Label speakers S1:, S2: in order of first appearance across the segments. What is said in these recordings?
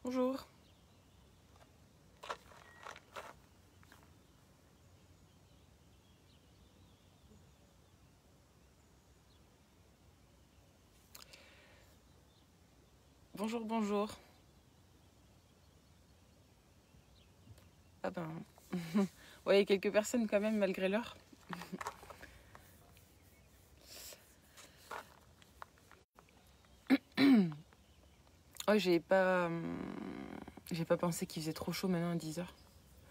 S1: Bonjour. Bonjour, bonjour. Ah ben... ouais, il y a quelques personnes quand même, malgré l'heure. Ouais, j'ai pas pensé qu'il faisait trop chaud maintenant à 10h.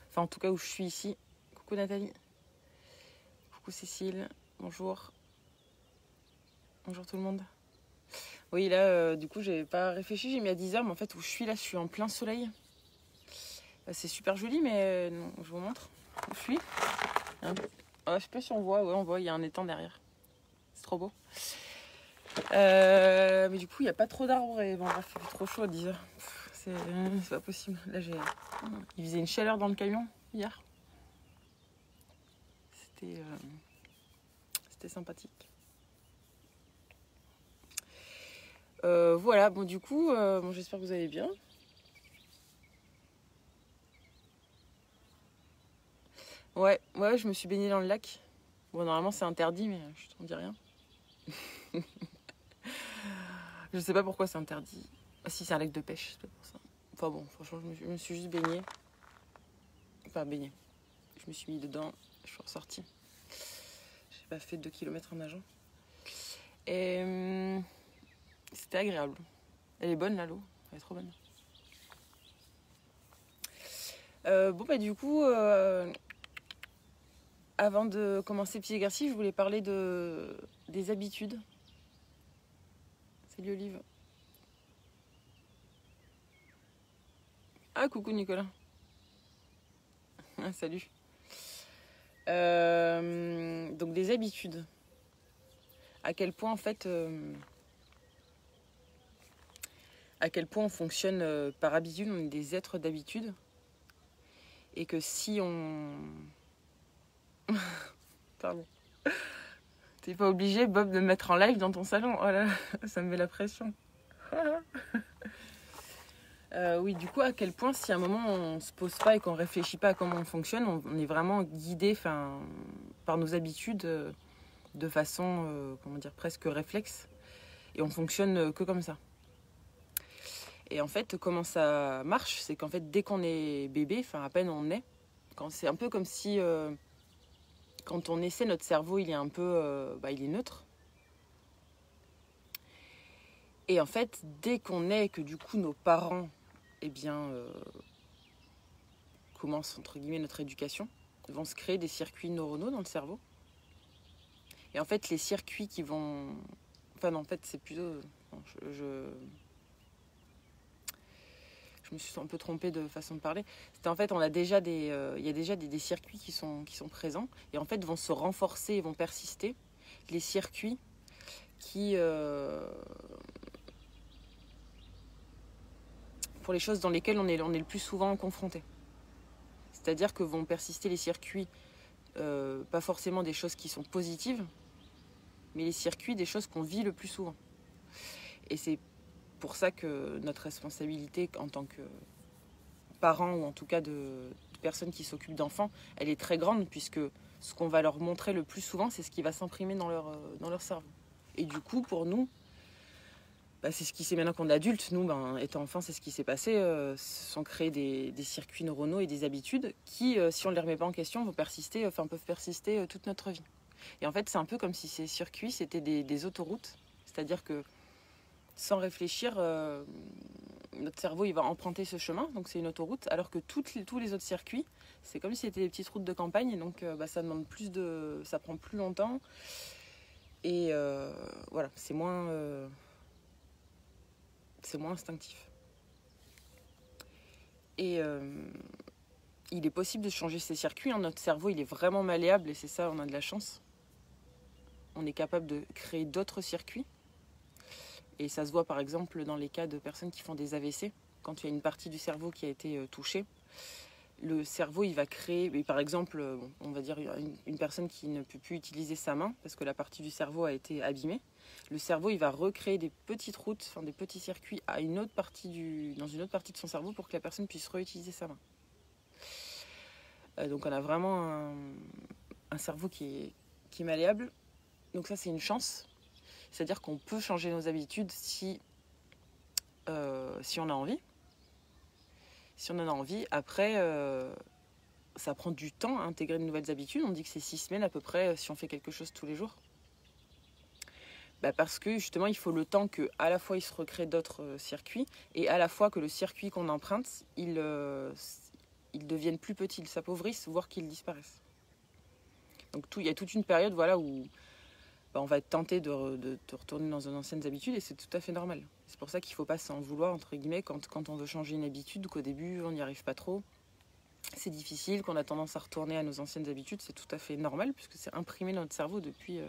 S1: Enfin, en tout cas, où je suis ici. Coucou Nathalie. Coucou Cécile. Bonjour. Bonjour tout le monde. Oui, là, du coup, j'ai pas réfléchi. J'ai mis à 10h, mais en fait, où je suis en plein soleil. C'est super joli, mais non, je vous montre. Où je suis. Je sais pas si on voit. Ouais, on voit, il y a un étang derrière. C'est trop beau. Mais du coup, il n'y a pas trop d'arbres et bon, bref, il fait trop chaud à 10h. C'est pas possible. Là, il faisait une chaleur dans le camion hier. C'était sympathique. Voilà, bon, du coup, bon, j'espère que vous allez bien. Ouais, je me suis baignée dans le lac. Bon, normalement, c'est interdit, mais je t'en dis rien. Je sais pas pourquoi c'est interdit. Ah, si, c'est un lac de pêche, c'est pour ça. Enfin bon, franchement, je me suis juste baignée. Enfin, baignée. Je me suis mis dedans, je suis ressortie. J'ai pas fait 2 km en nageant. Et c'était agréable. Elle est bonne, là, l'eau. Elle est trop bonne. Bon, bah, du coup, avant de commencer le petit exercice, je voulais parler des habitudes. Salut Olive. Ah, coucou Nicolas. Ah, salut. Donc, des habitudes. À quel point, en fait, à quel point on fonctionne par habitude, on est des êtres d'habitude. Et que si on... Pardon. T'es pas obligé, Bob, de me mettre en live dans ton salon. Oh là, ça me met la pression. Oui, du coup, à quel point, si à un moment on se pose pas et qu'on réfléchit pas à comment on fonctionne, on est vraiment guidé par nos habitudes de façon, comment dire, presque réflexe. Et on fonctionne que comme ça. Et en fait, comment ça marche, c'est qu'en fait, dès qu'on est bébé, enfin à peine on est, c'est un peu comme si quand on essaie, notre cerveau, il est un peu, il est neutre. Et en fait, dès qu'on est, que du coup nos parents, eh bien, commencent entre guillemets notre éducation, vont se créer des circuits neuronaux dans le cerveau. Et en fait, les circuits qui vont... Enfin non, en fait, c'est plutôt... Non, je me suis un peu trompée de façon de parler. C'était en fait, on a déjà il y a déjà des circuits qui sont présents et en fait vont se renforcer et vont persister. Les circuits qui... pour les choses dans lesquelles on est le plus souvent confronté. C'est-à-dire que vont persister les circuits, pas forcément des choses qui sont positives, mais les circuits des choses qu'on vit le plus souvent. Et c'est pour ça que notre responsabilité en tant que parents, ou en tout cas de personnes qui s'occupent d'enfants, elle est très grande, puisque ce qu'on va leur montrer le plus souvent, c'est ce qui va s'imprimer dans leur cerveau. Et du coup, pour nous, c'est ce qui s'est maintenant qu'on est adulte. Nous, étant enfant, c'est ce qui s'est passé. Se sont créés des circuits neuronaux et des habitudes qui, si on ne les remet pas en question, peuvent persister toute notre vie. Et en fait, c'est un peu comme si ces circuits, c'était des autoroutes. C'est-à-dire que, sans réfléchir, notre cerveau, il va emprunter ce chemin. Donc, c'est une autoroute. Alors que tous les autres circuits, c'est comme si c'était des petites routes de campagne. Donc, ça demande ça prend plus longtemps. Et voilà, c'est moins instinctif. Et il est possible de changer ces circuits. Notre cerveau, il est vraiment malléable et c'est ça, on a de la chance. On est capable de créer d'autres circuits. Et ça se voit par exemple dans les cas de personnes qui font des AVC. Quand il y a une partie du cerveau qui a été touchée, le cerveau, il va créer, et par exemple, on va dire une personne qui ne peut plus utiliser sa main parce que la partie du cerveau a été abîmée. Le cerveau, il va recréer des petites routes, enfin des petits circuits dans une autre partie de son cerveau pour que la personne puisse réutiliser sa main. Donc on a vraiment un cerveau qui est malléable. Donc ça, c'est une chance. C'est-à-dire qu'on peut changer nos habitudes si on a envie. Si on en a envie. Après, ça prend du temps à intégrer de nouvelles habitudes. On dit que c'est 6 semaines à peu près si on fait quelque chose tous les jours. Parce que justement, il faut le temps que à la fois il se recrée d'autres circuits et à la fois que le circuit qu'on emprunte, il devienne plus petit, il s'appauvrisse, voire qu'il disparaisse. Donc il y a toute une période où on va être tenté de retourner dans nos anciennes habitudes et c'est tout à fait normal. C'est pour ça qu'il ne faut pas s'en vouloir, entre guillemets, quand on veut changer une habitude, qu'au début on n'y arrive pas trop. C'est difficile, qu'on a tendance à retourner à nos anciennes habitudes, c'est tout à fait normal puisque c'est imprimé dans notre cerveau depuis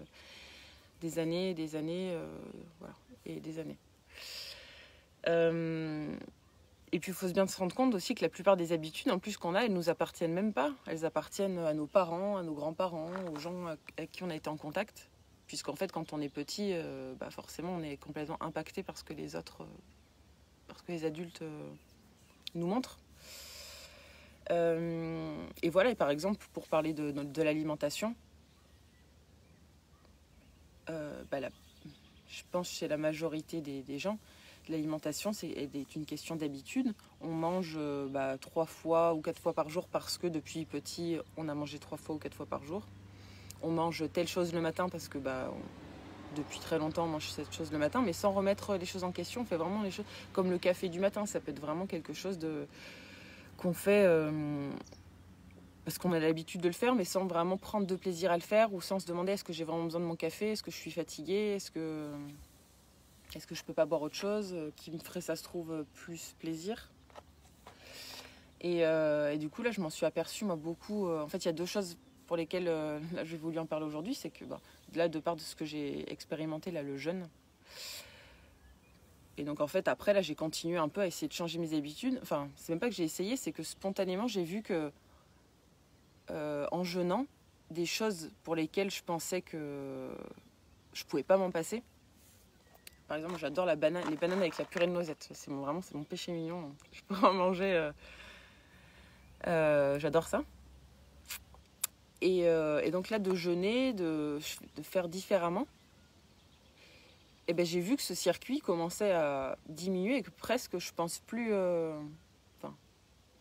S1: des années, et des années. Et puis il faut bien se rendre compte aussi que la plupart des habitudes, en plus qu'on a, elles ne nous appartiennent même pas. Elles appartiennent à nos parents, à nos grands-parents, aux gens avec qui on a été en contact. Puisqu'en fait, quand on est petit, forcément, on est complètement impacté par ce que les adultes nous montrent. Et voilà, et par exemple, pour parler de l'alimentation, je pense que chez la majorité des gens, l'alimentation, c'est une question d'habitude. On mange 3 fois ou 4 fois par jour parce que depuis petit, on a mangé 3 fois ou 4 fois par jour. On mange telle chose le matin parce que depuis très longtemps, on mange cette chose le matin, mais sans remettre les choses en question. On fait vraiment les choses comme le café du matin. Ça peut être vraiment quelque chose qu'on fait parce qu'on a l'habitude de le faire, mais sans vraiment prendre de plaisir à le faire ou sans se demander est-ce que j'ai vraiment besoin de mon café, est-ce que je suis fatiguée, est-ce que je peux pas boire autre chose qui me ferait, ça se trouve, plus plaisir. Et du coup, là, je m'en suis aperçue, moi, beaucoup. En fait, il y a 2 choses pour lesquelles là, j'ai voulu en parler aujourd'hui. C'est que, là, de part de ce que j'ai expérimenté, là, le jeûne. Et donc, en fait, après, là, j'ai continué un peu à essayer de changer mes habitudes. Enfin, c'est même pas que j'ai essayé, c'est que spontanément, j'ai vu que, en jeûnant, des choses pour lesquelles je pensais que je pouvais pas m'en passer. Par exemple, j'adore les bananes avec la purée de noisettes. C'est mon péché mignon. Je pourrais en manger. J'adore ça. Et donc là, de jeûner, de faire différemment, j'ai vu que ce circuit commençait à diminuer et que presque je pense plus...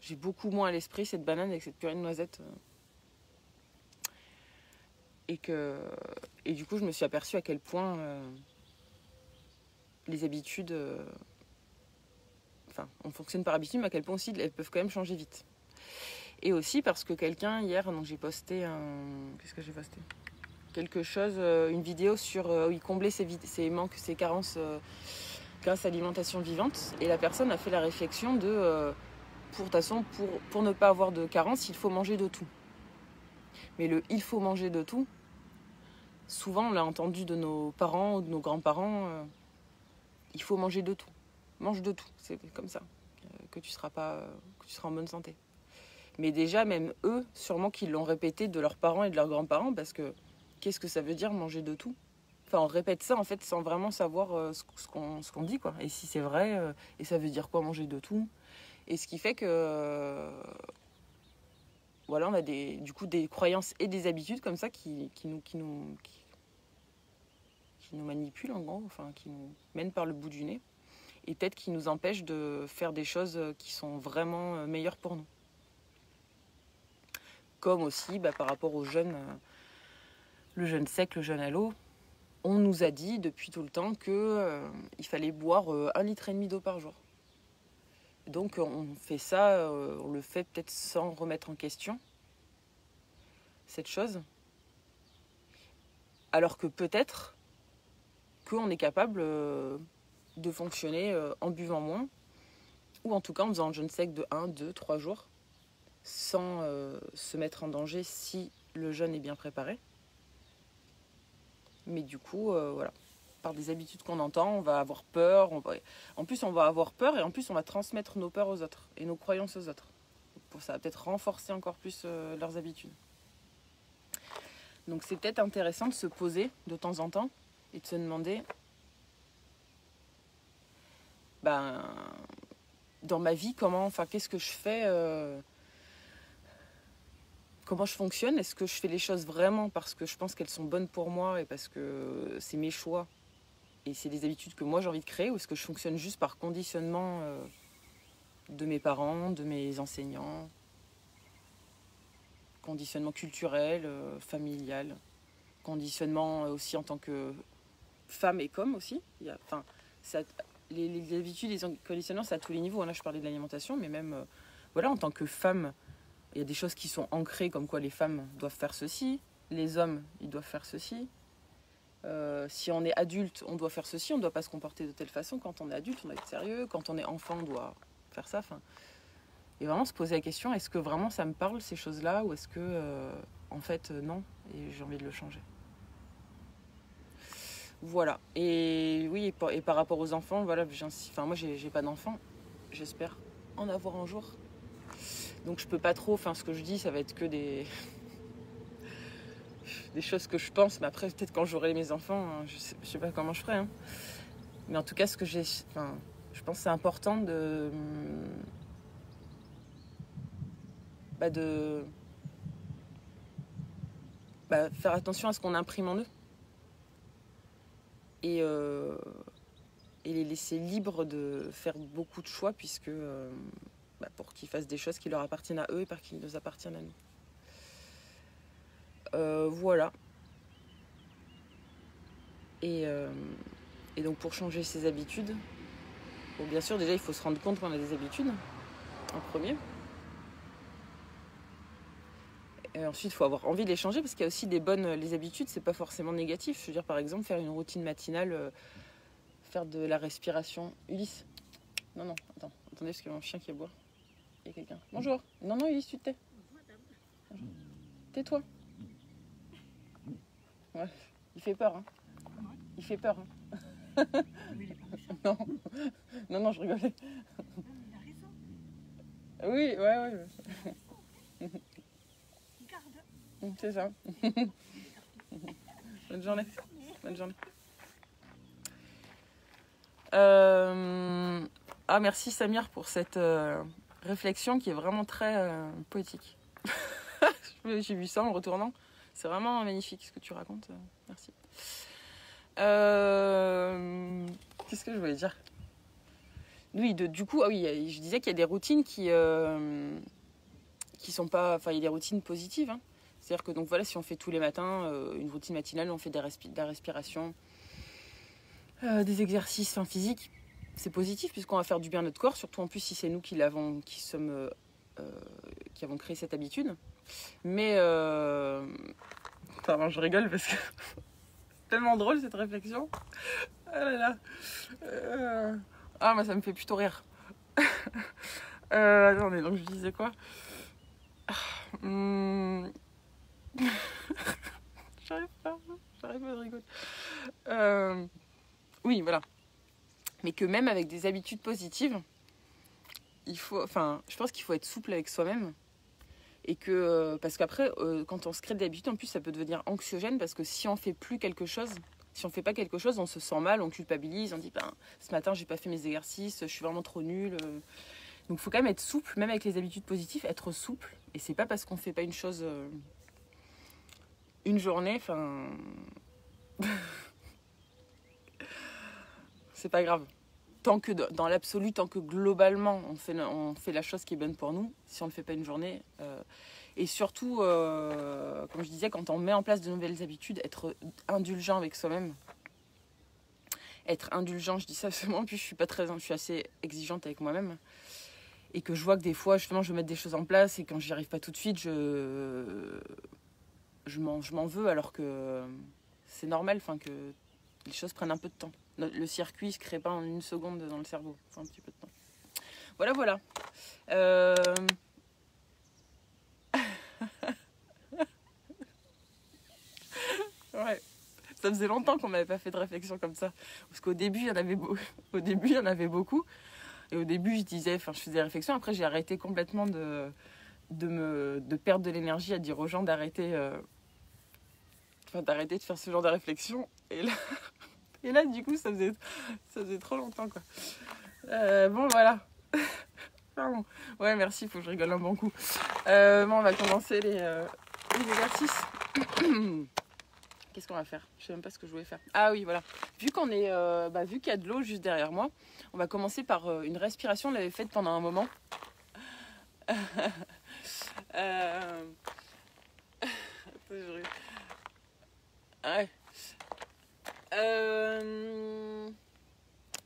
S1: j'ai beaucoup moins à l'esprit cette banane avec cette purée de noisettes. Et du coup, je me suis aperçue à quel point les habitudes... on fonctionne par habitude, mais à quel point aussi elles peuvent quand même changer vite. Et aussi parce que quelqu'un, hier, donc j'ai posté Qu'est-ce que j'ai posté ? Quelque chose, une vidéo sur où il comblait ses manques, ses carences grâce à l'alimentation vivante. Et la personne a fait la réflexion de... pour ne pas avoir de carence, il faut manger de tout. Mais le « il faut manger de tout », souvent on l'a entendu de nos parents ou de nos grands-parents, il faut manger de tout. Mange de tout, c'est comme ça, que tu seras en bonne santé. Mais déjà, même eux, sûrement qu'ils l'ont répété de leurs parents et de leurs grands-parents, parce que qu'est-ce que ça veut dire manger de tout ? Enfin, on répète ça en fait sans vraiment savoir ce qu'on dit, quoi. Et si c'est vrai, et ça veut dire quoi manger de tout ? Et ce qui fait que voilà, on a des croyances et des habitudes comme ça qui nous manipulent en gros, enfin qui nous mènent par le bout du nez, et peut-être qui nous empêchent de faire des choses qui sont vraiment meilleures pour nous. Comme aussi par rapport au jeûne, le jeûne sec, le jeûne à l'eau, on nous a dit depuis tout le temps qu'il fallait boire 1,5 litre d'eau par jour. Donc on fait ça, on le fait peut-être sans remettre en question cette chose. Alors que peut-être qu'on est capable de fonctionner en buvant moins, ou en tout cas en faisant un jeûne sec de 1, 2, 3 jours, sans se mettre en danger si le jeûne est bien préparé. Mais du coup, voilà, par des habitudes qu'on entend, on va avoir peur. En plus, on va avoir peur et en plus, on va transmettre nos peurs aux autres et nos croyances aux autres. ça va peut-être renforcer encore plus leurs habitudes. Donc c'est peut-être intéressant de se poser de temps en temps et de se demander, ben, dans ma vie, qu'est-ce que je fais, comment je fonctionne, est-ce que je fais les choses vraiment parce que je pense qu'elles sont bonnes pour moi et parce que c'est mes choix et c'est des habitudes que moi j'ai envie de créer, ou est-ce que je fonctionne juste par conditionnement de mes parents, de mes enseignants, conditionnement culturel, familial, conditionnement aussi en tant que femme et comme aussi. Les habitudes, les conditionnements, c'est à tous les niveaux. Là, je parlais de l'alimentation, mais même en tant que femme, il y a des choses qui sont ancrées, comme quoi les femmes doivent faire ceci, les hommes, ils doivent faire ceci. Si on est adulte, on doit faire ceci, on ne doit pas se comporter de telle façon. Quand on est adulte, on doit être sérieux. Quand on est enfant, on doit faire ça. Et vraiment se poser la question, est-ce que vraiment ça me parle, ces choses-là, ou est-ce que, en fait, non, et j'ai envie de le changer. Voilà. Et oui, et par rapport aux enfants, voilà, moi, j'ai pas d'enfants. J'espère en avoir un jour. Donc, je peux pas trop, ce que je dis, ça va être que des choses que je pense. Mais après, peut-être quand j'aurai mes enfants, hein, je sais pas comment je ferai. Hein. Mais en tout cas, je pense que c'est important de faire attention à ce qu'on imprime en eux. Et les laisser libres de faire beaucoup de choix, puisque pour qu'ils fassent des choses qui leur appartiennent à eux et pas qui nous appartiennent à nous. Voilà. Et donc pour changer ses habitudes, bien sûr déjà il faut se rendre compte qu'on a des habitudes en premier. Et ensuite il faut avoir envie de les changer, parce qu'il y a aussi les habitudes, c'est pas forcément négatif. Je veux dire, par exemple, faire une routine matinale, faire de la respiration. Ulysse, non, attendez, parce qu'il y a mon chien qui aboie. Il y a quelqu'un. Bonjour. Non, Ulysse, tu te tais. Bonjour. Tais-toi. Ouais. Il fait peur, hein. Il fait peur, hein. Non, je rigolais. Oui, ouais. C'est ça. Bonne journée. Merci Samir pour cette réflexion qui est vraiment très poétique. J'ai vu ça en retournant. C'est vraiment magnifique ce que tu racontes. Merci. Qu'est-ce que je voulais dire ? Oui, du coup, je disais qu'il y a des routines qui sont pas... il y a des routines positives. Hein. C'est-à-dire que si on fait tous les matins une routine matinale, on fait de la respiration, des exercices physiques, c'est positif puisqu'on va faire du bien à notre corps, surtout en plus si c'est nous qui avons créé cette habitude. Mais je rigole parce que c'est tellement drôle cette réflexion. Ah là là. Moi ça me fait plutôt rire. Attendez, donc je disais quoi ? J'arrive pas à rigoler. Oui, voilà. Mais que même avec des habitudes positives, je pense qu'il faut être souple avec soi-même. Et que, parce qu'après, quand on se crée des habitudes, en plus, ça peut devenir anxiogène, parce que si on fait pas quelque chose, on se sent mal, on culpabilise, on dit, ce matin, j'ai pas fait mes exercices, je suis vraiment trop nulle. Donc, il faut quand même être souple, même avec les habitudes positives, être souple. Et c'est pas parce qu'on fait pas une chose une journée, c'est pas grave. Tant que dans l'absolu, tant que globalement on fait la chose qui est bonne pour nous, si on ne le fait pas une journée, et surtout, comme je disais, quand on met en place de nouvelles habitudes, être indulgent avec soi-même. Être indulgent, je dis ça seulement, en plus je suis assez exigeante avec moi-même, et que je vois que des fois justement je veux mettre des choses en place et quand j'y arrive pas tout de suite, je m'en veux, alors que c'est normal, que les choses prennent un peu de temps. Le circuit ne se crée pas en une seconde dans le cerveau. Il faut un petit peu de temps. Voilà. Ouais. Ça faisait longtemps qu'on m'avait pas fait de réflexion comme ça. Parce qu'au début, il y en avait beaucoup. Et au début, je faisais des réflexions. Après, j'ai arrêté complètement de de perdre de l'énergie à dire aux gens d'arrêter d'arrêter de faire ce genre de réflexion. Et là du coup, ça faisait trop longtemps, quoi. Bon, voilà. Pardon. Ouais, merci, faut que je rigole un bon coup. Bon, on va commencer les exercices. Qu'est-ce qu'on va faire? Je sais même pas ce que je voulais faire. Ah oui, voilà. Vu qu'il y a de l'eau juste derrière moi, on va commencer par une respiration. On l'avait faite pendant un moment. Ouais.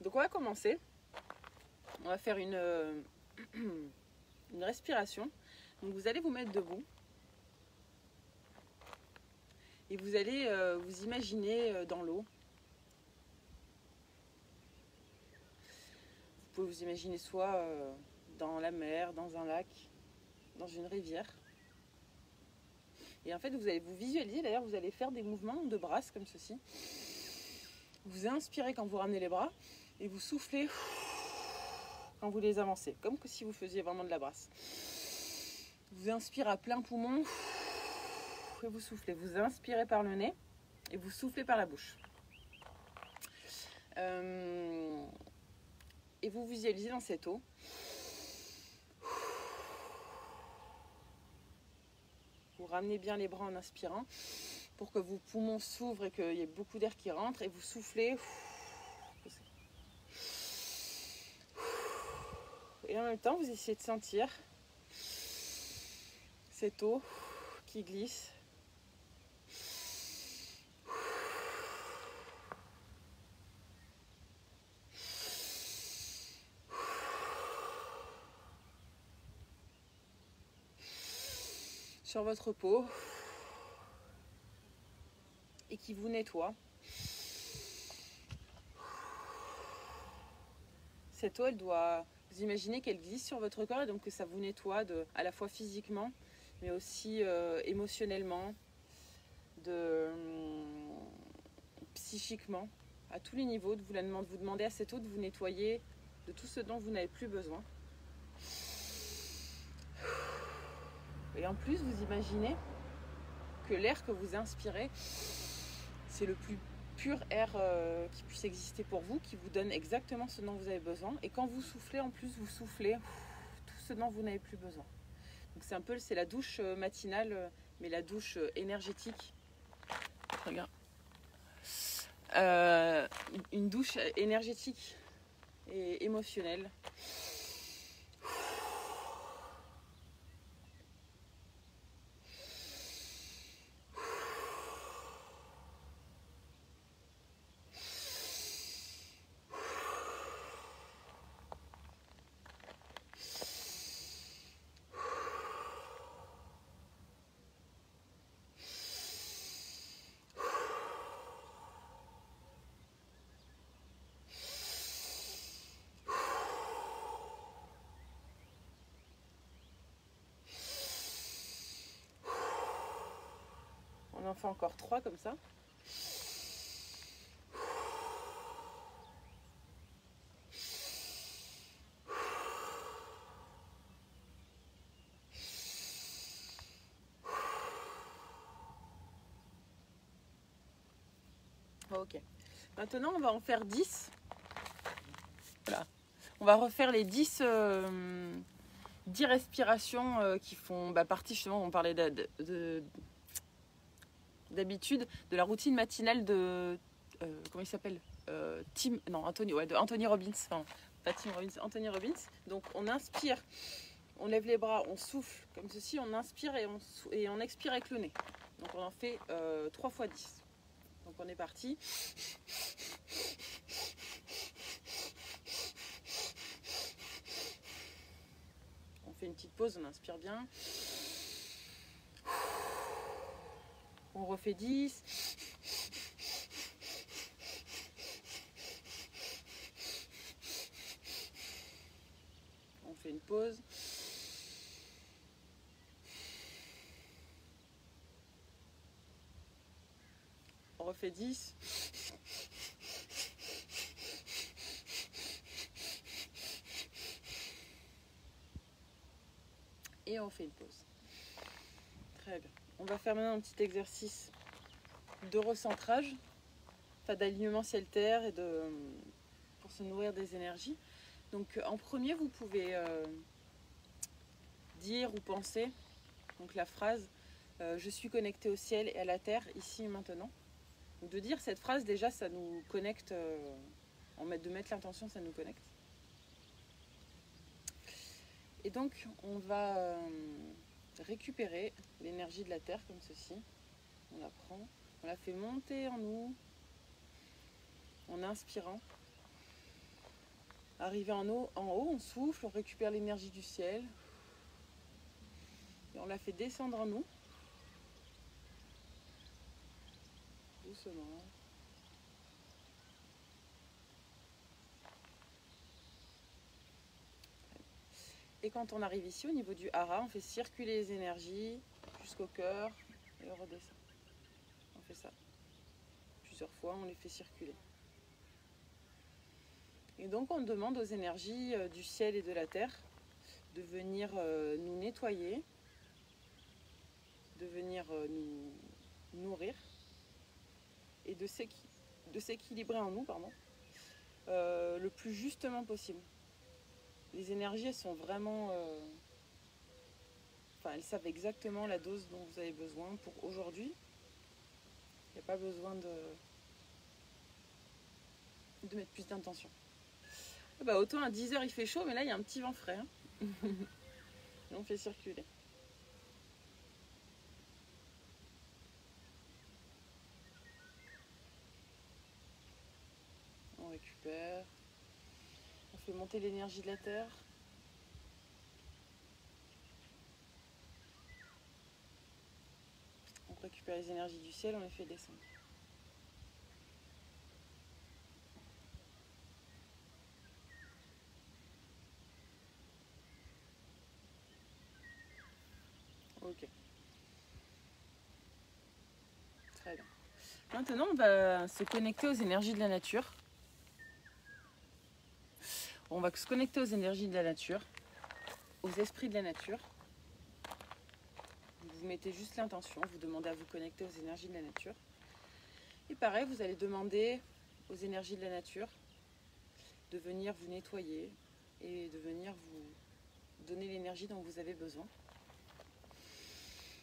S1: Donc on va commencer. On va faire une respiration. Donc vous allez vous mettre debout. Et vous allez vous imaginer dans l'eau. Vous pouvez vous imaginer soit dans la mer, dans un lac, dans une rivière. Et en fait, vous allez vous visualiser, d'ailleurs, vous allez faire des mouvements de brasse comme ceci. Vous inspirez quand vous ramenez les bras et vous soufflez quand vous les avancez, comme si vous faisiez vraiment de la brasse. Vous inspirez à plein poumon et vous soufflez. Vous inspirez par le nez et vous soufflez par la bouche. Et vous visualisez dans cette eau. Vous ramenez bien les bras en inspirant pour que vos poumons s'ouvrent et qu'il y ait beaucoup d'air qui rentre. Et vous soufflez. Et en même temps, vous essayez de sentir cette eau qui glisse. Sur votre peau et qui vous nettoie. Cette eau, vous imaginez qu'elle glisse sur votre corps et donc que ça vous nettoie à la fois physiquement mais aussi émotionnellement, psychiquement, à tous les niveaux. Vous demandez à cette eau de vous nettoyer de tout ce dont vous n'avez plus besoin. Et en plus, vous imaginez que l'air que vous inspirez, c'est le plus pur air qui puisse exister pour vous, qui vous donne exactement ce dont vous avez besoin. Et quand vous soufflez, en plus, vous soufflez tout ce dont vous n'avez plus besoin. Donc c'est la douche matinale, mais la douche énergétique. Regarde. Une douche énergétique et émotionnelle. On en fait encore 3 comme ça. Ok. Maintenant, on va en faire 10. Voilà. On va refaire les 10 respirations qui font partie, justement, on parlait d'habitude, de la routine matinale de... comment il s'appelle de Anthony Robbins. Enfin, pas Tim Robbins, Anthony Robbins. Donc, on inspire, on lève les bras, on souffle comme ceci, on inspire et on expire avec le nez. Donc, on en fait 3 fois 10. Donc, on est parti. On fait une petite pause, on inspire bien. On refait 10. On fait une pause. On refait 10. Et on fait une pause. Très bien. On va faire maintenant un petit exercice de recentrage, enfin d'alignement ciel-terre et pour se nourrir des énergies. Donc en premier, vous pouvez dire ou penser donc la phrase je suis connecté au ciel et à la terre ici et maintenant. Donc de dire cette phrase, déjà ça nous connecte, de mettre l'intention, ça nous connecte. Et donc on va récupérer l'énergie de la terre comme ceci. On la prend, on la fait monter en nous en inspirant. Arrivé en haut, on souffle, on récupère l'énergie du ciel. Et on la fait descendre en nous. Doucement. Et quand on arrive ici, au niveau du hara, on fait circuler les énergies jusqu'au cœur et on redescend. On fait ça plusieurs fois, on les fait circuler. Et donc on demande aux énergies du ciel et de la terre de venir nous nettoyer, de venir nous nourrir et de s'équilibrer en nous, le plus justement possible. Les énergies, elles sont vraiment... elles savent exactement la dose dont vous avez besoin pour aujourd'hui. Il n'y a pas besoin de mettre plus d'intention. Autant à 10h il fait chaud, mais là il y a un petit vent frais. Hein. Et on fait circuler. On récupère. On fait monter l'énergie de la terre. On récupère les énergies du ciel, on les fait descendre. Ok. Très bien. Maintenant, on va se connecter aux énergies de la nature. On va se connecter aux énergies de la nature, aux esprits de la nature. Vous mettez juste l'intention, vous demandez à vous connecter aux énergies de la nature. Et pareil, vous allez demander aux énergies de la nature de venir vous nettoyer et de venir vous donner l'énergie dont vous avez besoin.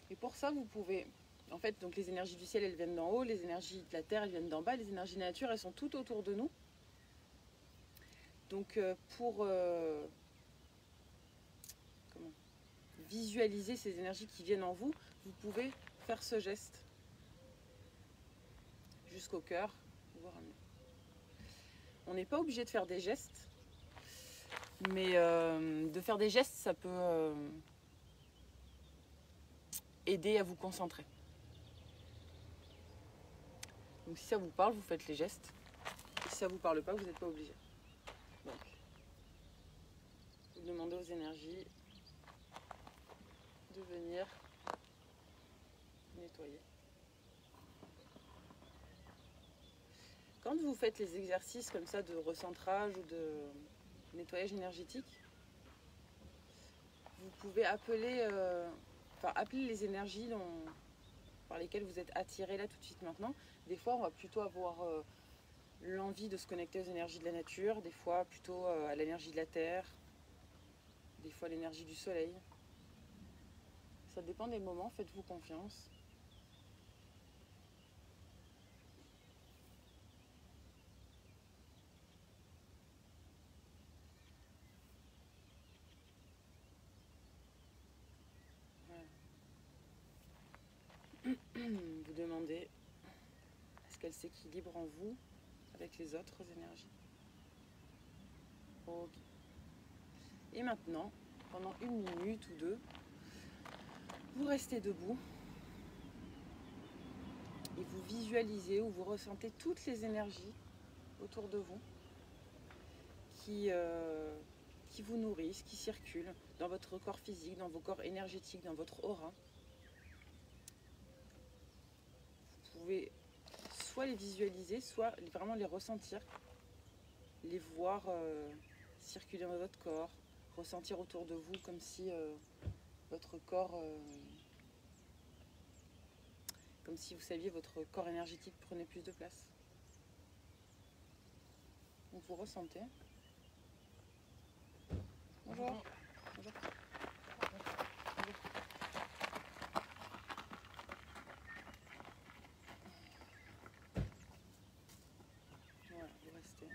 S1: Et pour ça, vous pouvez... En fait, donc les énergies du ciel, elles viennent d'en haut, les énergies de la terre, elles viennent d'en bas, les énergies de la nature, elles sont tout autour de nous. Donc pour visualiser ces énergies qui viennent en vous, vous pouvez faire ce geste jusqu'au cœur. On n'est pas obligé de faire des gestes, mais de faire des gestes, ça peut aider à vous concentrer. Donc si ça vous parle, vous faites les gestes. Et si ça vous parle pas, vous n'êtes pas obligé. Donc, vous demandez aux énergies de venir nettoyer. Quand vous faites les exercices comme ça de recentrage ou de nettoyage énergétique, vous pouvez appeler les énergies par lesquelles vous êtes attiré là tout de suite maintenant. Des fois, on va plutôt avoir l'envie de se connecter aux énergies de la nature, des fois plutôt à l'énergie de la terre, des fois à l'énergie du soleil. Ça dépend des moments, faites-vous confiance. Vous demandez est-ce qu'elle s'équilibre en vous avec les autres énergies. Ok. Et maintenant, pendant 1 minute ou 2, vous restez debout et vous visualisez ou vous ressentez toutes les énergies autour de vous qui vous nourrissent, qui circulent dans votre corps physique, dans vos corps énergétiques, dans votre aura. Vous pouvez soit les visualiser, soit vraiment les ressentir, les voir circuler dans votre corps, ressentir autour de vous comme si votre corps, comme si vous saviez votre corps énergétique prenait plus de place. Donc vous ressentez. Bonjour. Bonjour. Voilà, vous restez.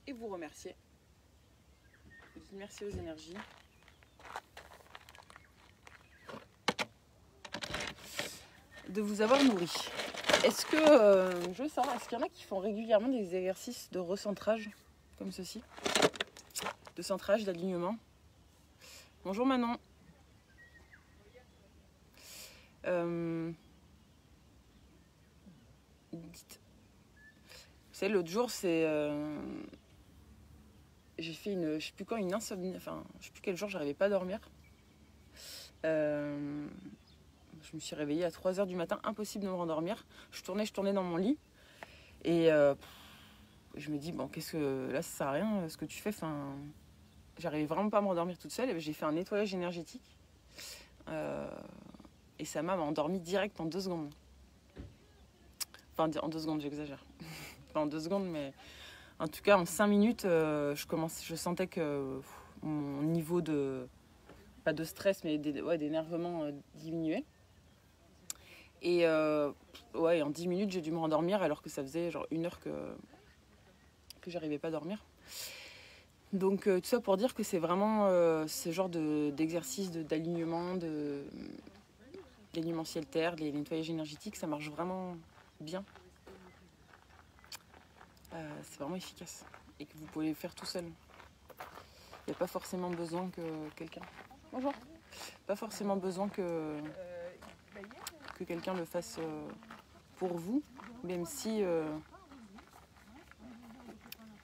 S1: Et vous remerciez. Vous dites merci aux énergies. De vous avoir nourri. Est-ce que, je veux savoir, est-ce qu'il y en a qui font régulièrement des exercices de recentrage, comme ceci, de centrage, d'alignement? Bonjour Manon. Dites. Vous savez, l'autre jour, j'ai fait je sais plus quand, une insomnie, enfin, je sais plus quel jour, j'arrivais pas à dormir. Je me suis réveillée à 3h du matin, impossible de me rendormir. Je tournais dans mon lit. Et je me dis, bon, qu'est-ce que... Là, ça sert à rien, ce que tu fais. Enfin, j'arrivais vraiment pas à me rendormir toute seule. J'ai fait un nettoyage énergétique. Et ça m'a endormi direct en 2 secondes. Enfin, en 2 secondes, j'exagère. Pas en 2 secondes, mais... En tout cas, en 5 minutes, je sentais que mon niveau de... Pas de stress, mais d'énervement diminuait. Et ouais, en 10 minutes, j'ai dû me rendormir alors que ça faisait genre 1 heure que j'arrivais pas à dormir. Donc tout ça pour dire que c'est vraiment ce genre d'exercice d'alignement, d'alignement ciel-terre, les nettoyages énergétiques, ça marche vraiment bien. C'est vraiment efficace et que vous pouvez le faire tout seul. Il n'y a pas forcément besoin que quelqu'un... Bonjour. Pas forcément besoin que quelqu'un le fasse pour vous, même si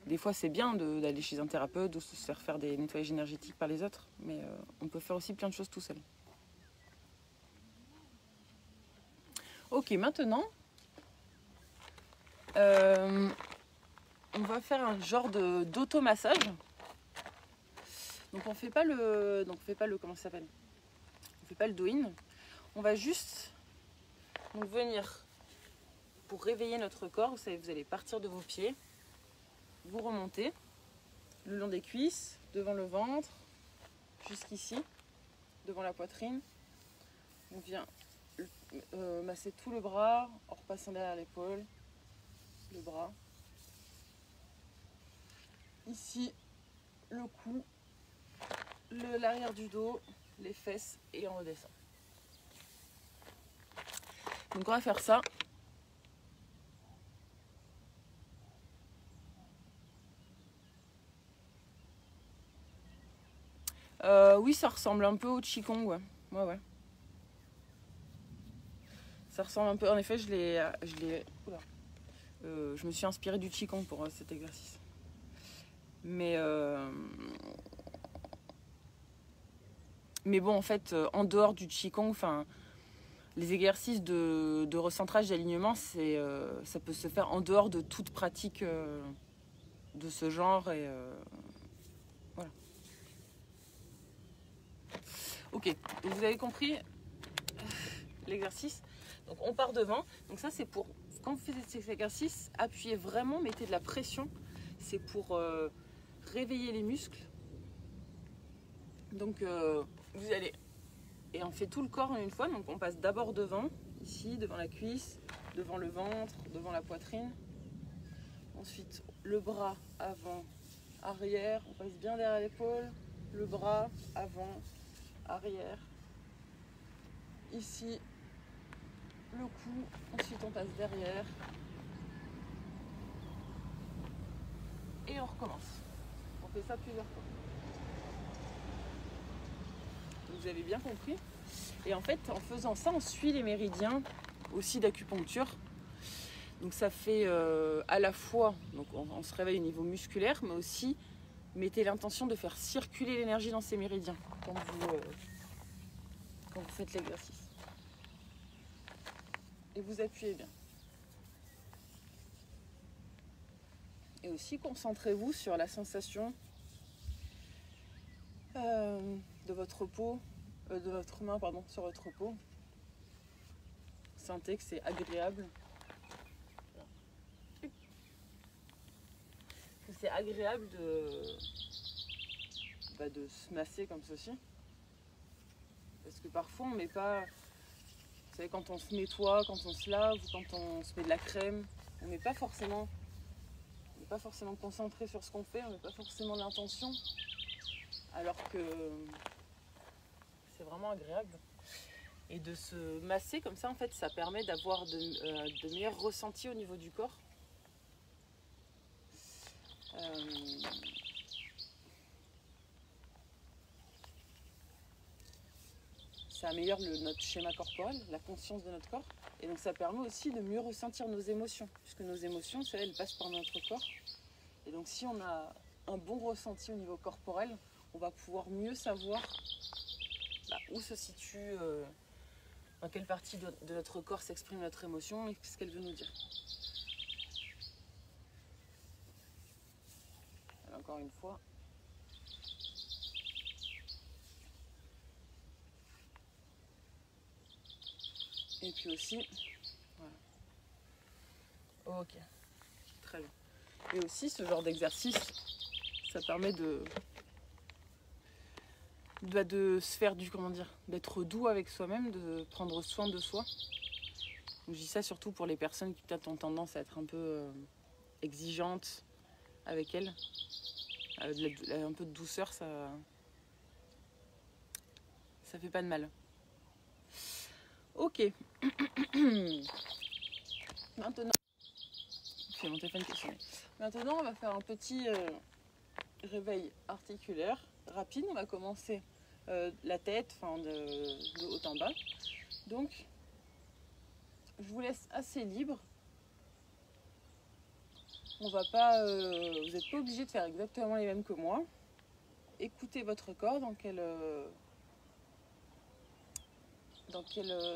S1: des fois c'est bien d'aller chez un thérapeute ou se faire des nettoyages énergétiques par les autres, mais on peut faire aussi plein de choses tout seul. Ok, maintenant on va faire un genre d'automassage. Donc on fait pas le comment ça s'appelle, on fait pas le do-in. On va juste donc venir pour réveiller notre corps. Vous savez, vous allez partir de vos pieds, vous remontez le long des cuisses, devant le ventre, jusqu'ici, devant la poitrine. On vient masser tout le bras en repassant derrière l'épaule, le bras. Ici, le cou, l'arrière du dos, les fesses et on redescend. Donc on va faire ça. Oui, ça ressemble un peu au Qigong, ouais. Ouais. Ça ressemble un peu. En effet, je me suis inspirée du Qigong pour cet exercice. Mais bon, en fait, en dehors du Qigong, enfin, les exercices de recentrage, d'alignement, ça peut se faire en dehors de toute pratique de ce genre. Et voilà. Ok, donc vous avez compris l'exercice. Donc on part devant. Donc ça, c'est pour, quand vous faites cet exercice, appuyez vraiment, mettez de la pression. C'est pour réveiller les muscles. Donc vous allez, et on fait tout le corps en une fois. Donc on passe d'abord devant, ici, devant la cuisse, devant le ventre, devant la poitrine. Ensuite le bras avant, arrière, on passe bien derrière l'épaule, le bras avant, arrière, ici le cou, ensuite on passe derrière et on recommence. On fait ça plusieurs fois. Vous avez bien compris. Et en fait, en faisant ça, on suit les méridiens aussi d'acupuncture. Donc ça fait à la fois, donc on se réveille au niveau musculaire, mais aussi mettez l'intention de faire circuler l'énergie dans ces méridiens quand vous faites l'exercice. Et vous appuyez bien. Et aussi concentrez-vous sur la sensation de votre peau, de votre main pardon, sur votre peau. Sentez que c'est agréable. Que c'est agréable de se masser comme ceci. Parce que parfois on met pas, vous savez, quand on se nettoie, quand on se lave, ou quand on se met de la crème, on n'est pas forcément concentré sur ce qu'on fait, on n'a pas forcément l'intention, alors que c'est vraiment agréable. Et de se masser comme ça, en fait, ça permet d'avoir de meilleurs ressentis au niveau du corps. Ça améliore notre schéma corporel, la conscience de notre corps. Et donc ça permet aussi de mieux ressentir nos émotions, puisque nos émotions, elles passent par notre corps. Et donc si on a un bon ressenti au niveau corporel, on va pouvoir mieux savoir où se situe, dans quelle partie de notre corps s'exprime notre émotion et ce qu'elle veut nous dire. Alors, encore une fois. Et puis aussi, voilà. Ok, très bien. Et aussi ce genre d'exercice, ça permet de se faire d'être doux avec soi-même, de prendre soin de soi. Donc, je dis ça surtout pour les personnes qui peut-être ont tendance à être un peu exigeantes avec elles. Un peu de douceur, ça fait pas de mal. Ok. Maintenant, mon téléphone qui est sonné. Maintenant, on va faire un petit réveil articulaire rapide. On va commencer la tête, de haut en bas. Donc, je vous laisse assez libre. On va pas, vous n'êtes pas obligé de faire exactement les mêmes que moi. Écoutez votre corps, dans quelle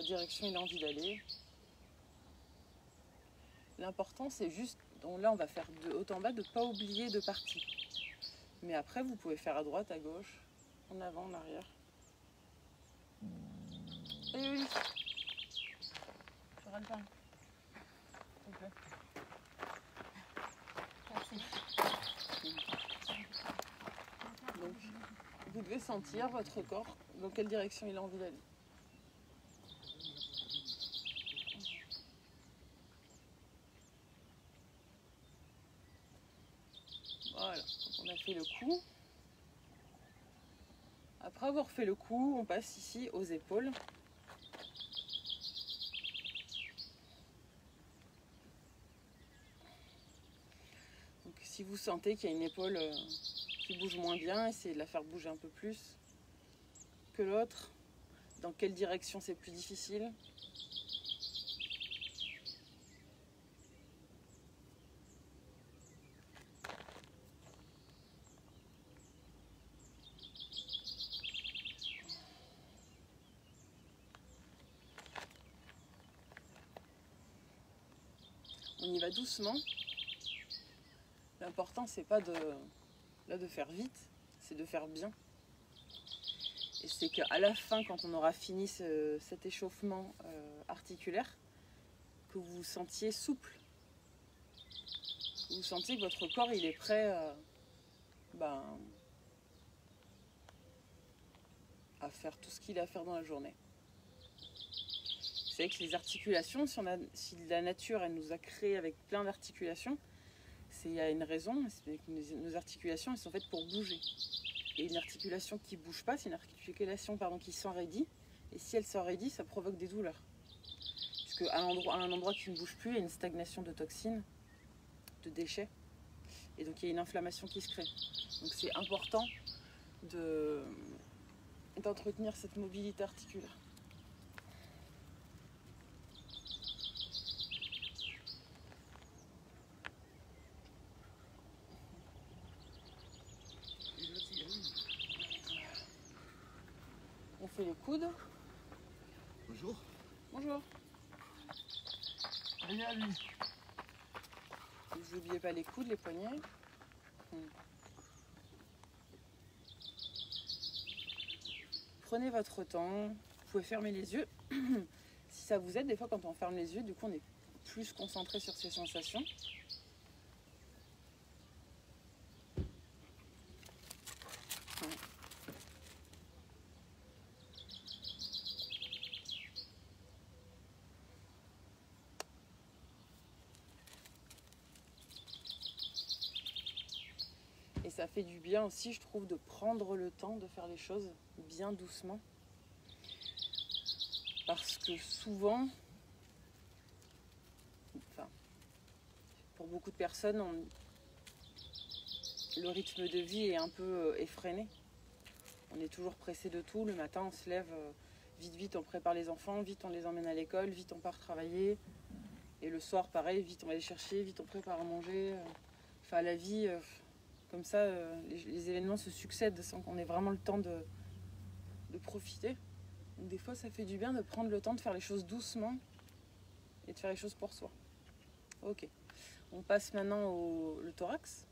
S1: direction il a envie d'aller. L'important, c'est juste, donc là on va faire de haut en bas, de ne pas oublier de partie. Mais après, vous pouvez faire à droite, à gauche, en avant, en arrière. Et oui, je râle pas. Okay. Merci. Donc, vous devez sentir votre corps, dans quelle direction il a envie d'aller. Voilà, donc on a fait le cou. Après avoir fait le cou, on passe ici aux épaules. Donc si vous sentez qu'il y a une épaule qui bouge moins bien, essayez de la faire bouger un peu plus que l'autre. Dans quelle direction c'est plus difficile. On y va doucement. L'important, c'est pas de faire vite, c'est de faire bien. Et c'est qu'à la fin, quand on aura fini cet échauffement articulaire, que vous vous sentiez souple. Vous sentiez que votre corps, il est prêt à faire tout ce qu'il a à faire dans la journée. Vous savez que les articulations, si la nature elle nous a créé avec plein d'articulations, il y a une raison, c'est que nos articulations elles sont faites pour bouger. Et une articulation qui ne bouge pas, c'est une articulation qui s'enraidit. Et si elle s'enraidit, ça provoque des douleurs. Puisque à un endroit qui ne bouge plus, il y a une stagnation de toxines, de déchets. Et donc il y a une inflammation qui se crée. Donc c'est important d'entretenir cette mobilité articulaire. On fait les coudes.
S2: Bonjour.
S1: Bonjour.
S2: Rien lui.
S1: Vous n'oubliez pas les coudes, les poignets. Prenez votre temps, vous pouvez fermer les yeux. Si ça vous aide, des fois quand on ferme les yeux, du coup on est plus concentré sur ces sensations. Et ça fait du bien aussi, je trouve, de prendre le temps de faire les choses bien doucement. Parce que souvent, enfin, pour beaucoup de personnes, le rythme de vie est un peu effréné. On est toujours pressé de tout. Le matin, on se lève vite, vite, on prépare les enfants, vite, on les emmène à l'école, vite, on part travailler. Et le soir, pareil, vite, on va les chercher, vite, on prépare à manger. Enfin, la vie, comme ça, les événements se succèdent sans qu'on ait vraiment le temps de profiter. Donc, des fois, ça fait du bien de prendre le temps de faire les choses doucement et de faire les choses pour soi. Ok. On passe maintenant le thorax.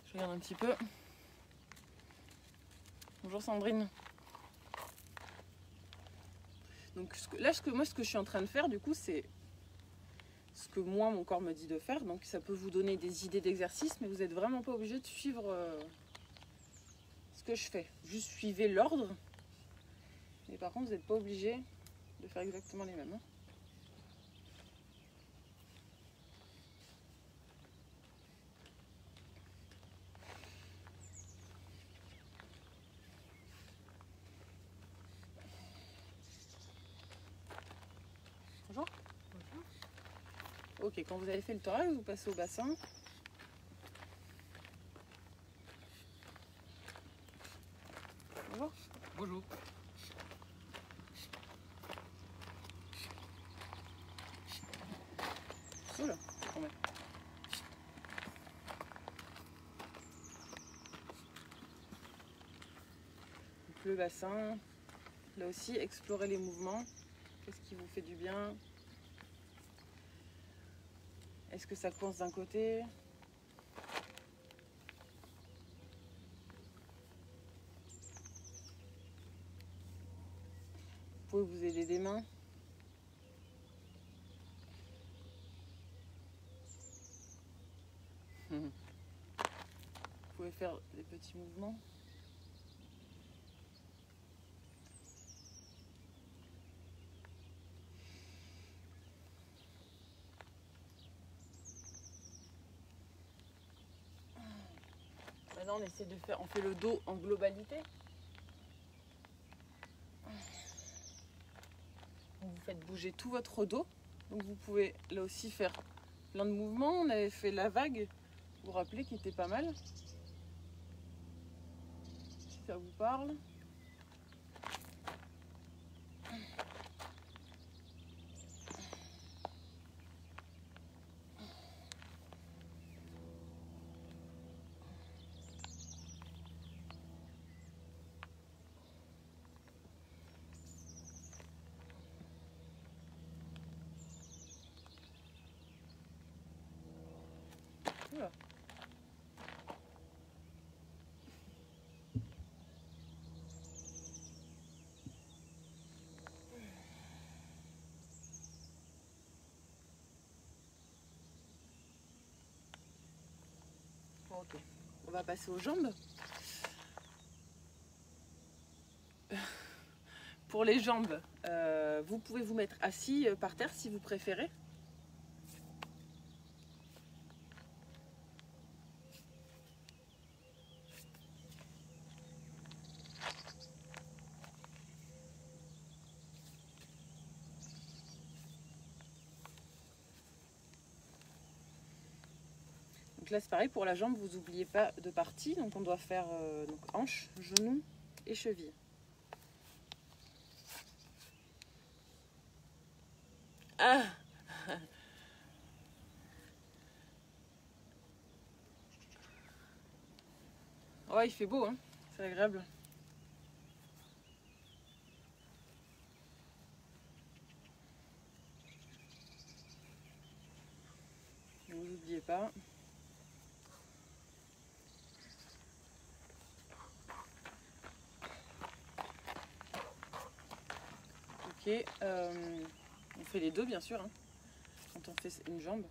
S1: Je regarde un petit peu. Bonjour Sandrine. Donc là, ce que je suis en train de faire, du coup, c'est ce que moi, mon corps me dit de faire. Donc ça peut vous donner des idées d'exercice, mais vous n'êtes vraiment pas obligé de suivre ce que je fais. Juste suivez l'ordre. Mais par contre, vous n'êtes pas obligé de faire exactement les mêmes. Hein. Bonjour. Bonjour. Ok, quand vous avez fait le thorax, vous passez au bassin. Bonjour.
S2: Bonjour.
S1: Oula, quand même. Donc, le bassin, là aussi, explorez les mouvements. Qu'est-ce qui vous fait du bien? Est-ce que ça coince d'un côté? Vous pouvez vous aider des mains. Vous pouvez faire des petits mouvements. Maintenant, on fait le dos en globalité. Vous faites bouger tout votre dos. Donc vous pouvez là aussi faire plein de mouvements. On avait fait la vague, vous vous rappelez, qui était pas mal. Si ça vous parle. Oula. Ok, on va passer aux jambes. Pour les jambes, vous pouvez vous mettre assis par terre si vous préférez. Donc là c'est pareil, pour la jambe, vous n'oubliez pas de partie. Donc on doit faire donc hanche, genou et cheville. Ah Oh, il fait beau, hein. C'est agréable. Ne vous oubliez pas. Ok, on fait les deux bien sûr, hein, quand on fait une jambe.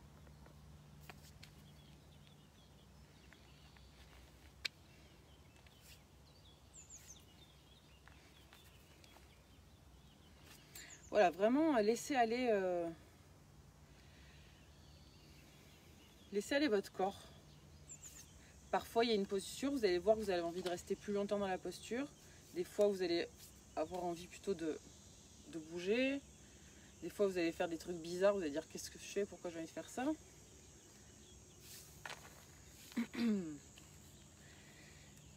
S1: Voilà, vraiment laissez aller votre corps. Parfois il y a une posture, vous allez voir que vous avez envie de rester plus longtemps dans la posture. Des fois vous allez avoir envie plutôt de bouger. Des fois vous allez faire des trucs bizarres, vous allez dire qu'est-ce que je fais, pourquoi j'ai envie de faire ça.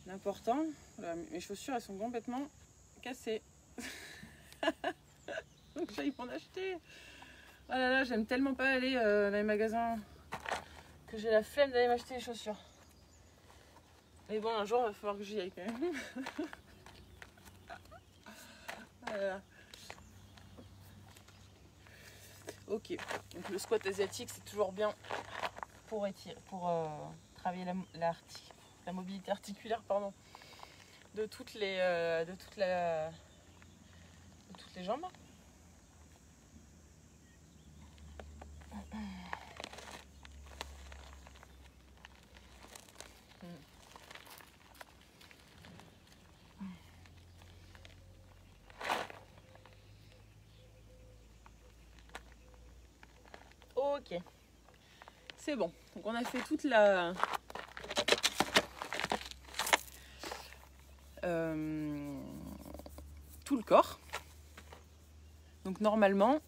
S1: L'important, voilà, mes chaussures elles sont complètement cassées. Donc j'aille m'en acheter. Oh là là, j'aime tellement pas aller dans les magasins que j'ai la flemme d'aller m'acheter les chaussures. Mais bon, un jour il va falloir que j'y aille quand même. Voilà. Ok, donc le squat asiatique c'est toujours bien pour étirer, pour travailler la mobilité articulaire, pardon, de toutes les jambes. Ok, c'est bon. Donc on a fait toute la tout le corps. Donc normalement,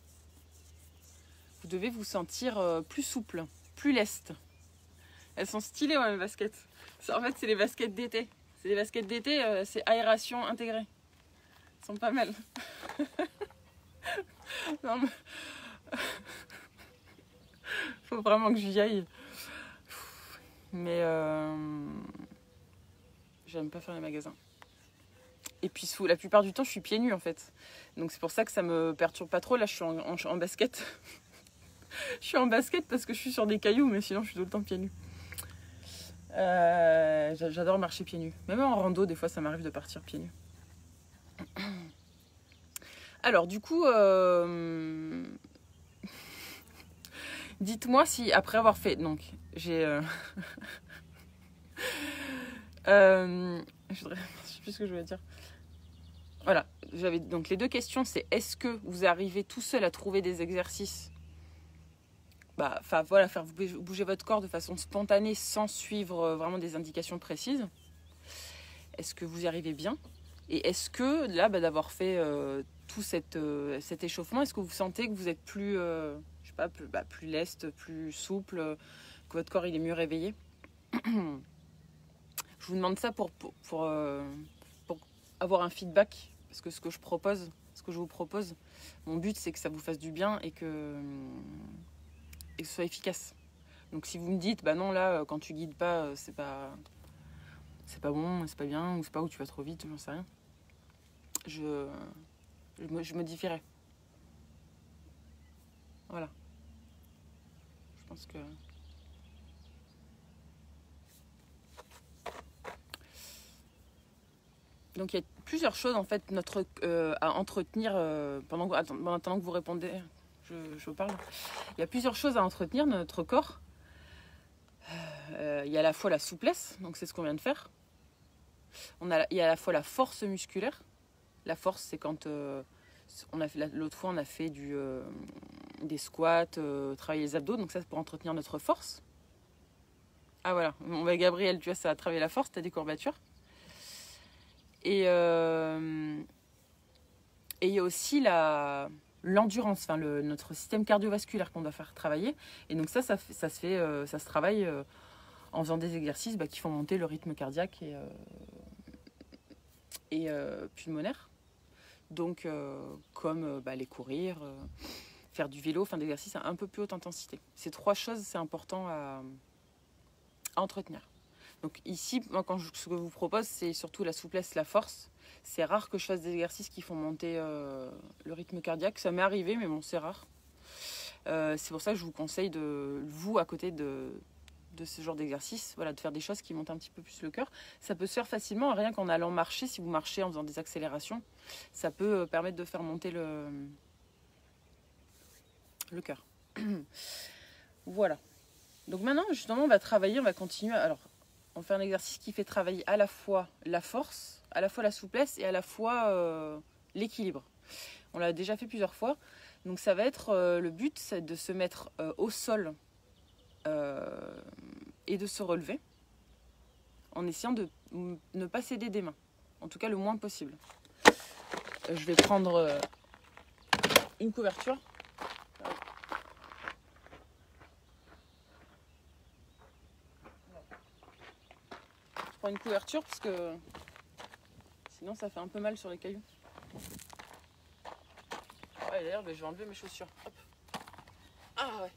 S1: vous devez vous sentir plus souple, plus leste. Elles sont stylées, ouais, mes baskets. En fait, c'est les baskets d'été. C'est les baskets d'été, c'est aération intégrée. Elles sont pas mal. Non, mais... faut vraiment que j'y aille. Mais j'aime pas faire les magasins. Et puis la plupart du temps, je suis pieds nus en fait. Donc c'est pour ça que ça me perturbe pas trop. Là, je suis en basket. Je suis en basket parce que je suis sur des cailloux, mais sinon, je suis tout le temps pieds nus. J'adore marcher pieds nus. Même en rando, des fois, ça m'arrive de partir pieds nus. Alors, du coup, dites-moi si, après avoir fait... Donc, j'ai... je sais plus ce que je voulais dire. Voilà, j'avais donc les deux questions, c'est est-ce que vous arrivez tout seul à trouver des exercices, enfin voilà, faire bouger votre corps de façon spontanée sans suivre vraiment des indications précises. Est-ce que vous y arrivez bien? Et est-ce que là, d'avoir fait tout cet échauffement, est-ce que vous sentez que vous êtes plus, je sais pas, plus leste, plus souple, que votre corps il est mieux réveillé? Je vous demande ça pour avoir un feedback, parce que ce que je vous propose, mon but c'est que ça vous fasse du bien et que ce soit efficace. Donc si vous me dites, bah non là, quand tu guides pas, c'est pas bon, c'est pas bien, ou c'est pas où tu vas trop vite, j'en sais rien, je modifierai. Voilà. Je pense que... Donc il y a plusieurs choses en fait à entretenir pendant que vous répondez, je parle. Il y a plusieurs choses à entretenir dans notre corps. Il y a à la fois la souplesse, donc c'est ce qu'on vient de faire. Il y a à la fois la force musculaire. La force, c'est quand l'autre fois on a fait des squats, travailler les abdos, donc ça c'est pour entretenir notre force. Ah voilà, bon, Gabriel, tu vois, ça a travaillé la force, t'as des courbatures. Et il y a aussi l'endurance, enfin notre système cardiovasculaire qu'on doit faire travailler. Et donc ça se travaille en faisant des exercices qui font monter le rythme cardiaque et pulmonaire. Donc comme aller courir, faire du vélo, enfin des exercices à un peu plus haute intensité. Ces trois choses, c'est important à entretenir. Donc ici, moi, ce que je vous propose, c'est surtout la souplesse, la force. C'est rare que je fasse des exercices qui font monter le rythme cardiaque. Ça m'est arrivé, mais bon, c'est rare. C'est pour ça que je vous conseille, à côté de ce genre d'exercice, voilà, de faire des choses qui montent un petit peu plus le cœur. Ça peut se faire facilement, rien qu'en allant marcher. Si vous marchez en faisant des accélérations, ça peut permettre de faire monter le cœur. Voilà. Donc maintenant, justement, on va travailler, on va continuer. Alors, on fait un exercice qui fait travailler à la fois la force, à la fois la souplesse et à la fois l'équilibre. On l'a déjà fait plusieurs fois. Donc ça va être, le but, c'est de se mettre au sol et de se relever en essayant de ne pas céder des mains. En tout cas, le moins possible. Je vais prendre une couverture. Je prends une couverture parce que sinon ça fait un peu mal sur les cailloux. Ouais, d'ailleurs, je vais enlever mes chaussures. Hop. Ah ouais.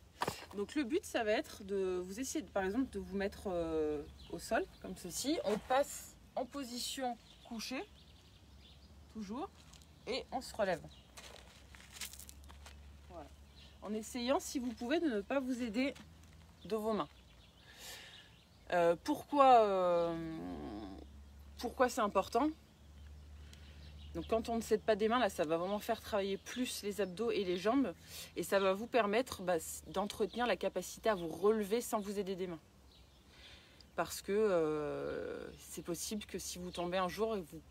S1: Donc le but, ça va être de vous essayer, par exemple, de vous mettre au sol, comme ceci. On passe en position couchée, toujours, et on se relève. Voilà. En essayant, si vous pouvez, de ne pas vous aider de vos mains. Pourquoi c'est important? Donc quand on ne s'aide pas des mains, là, ça va vraiment faire travailler plus les abdos et les jambes. Et ça va vous permettre d'entretenir la capacité à vous relever sans vous aider des mains. Parce que c'est possible que si vous tombez un jour et vous...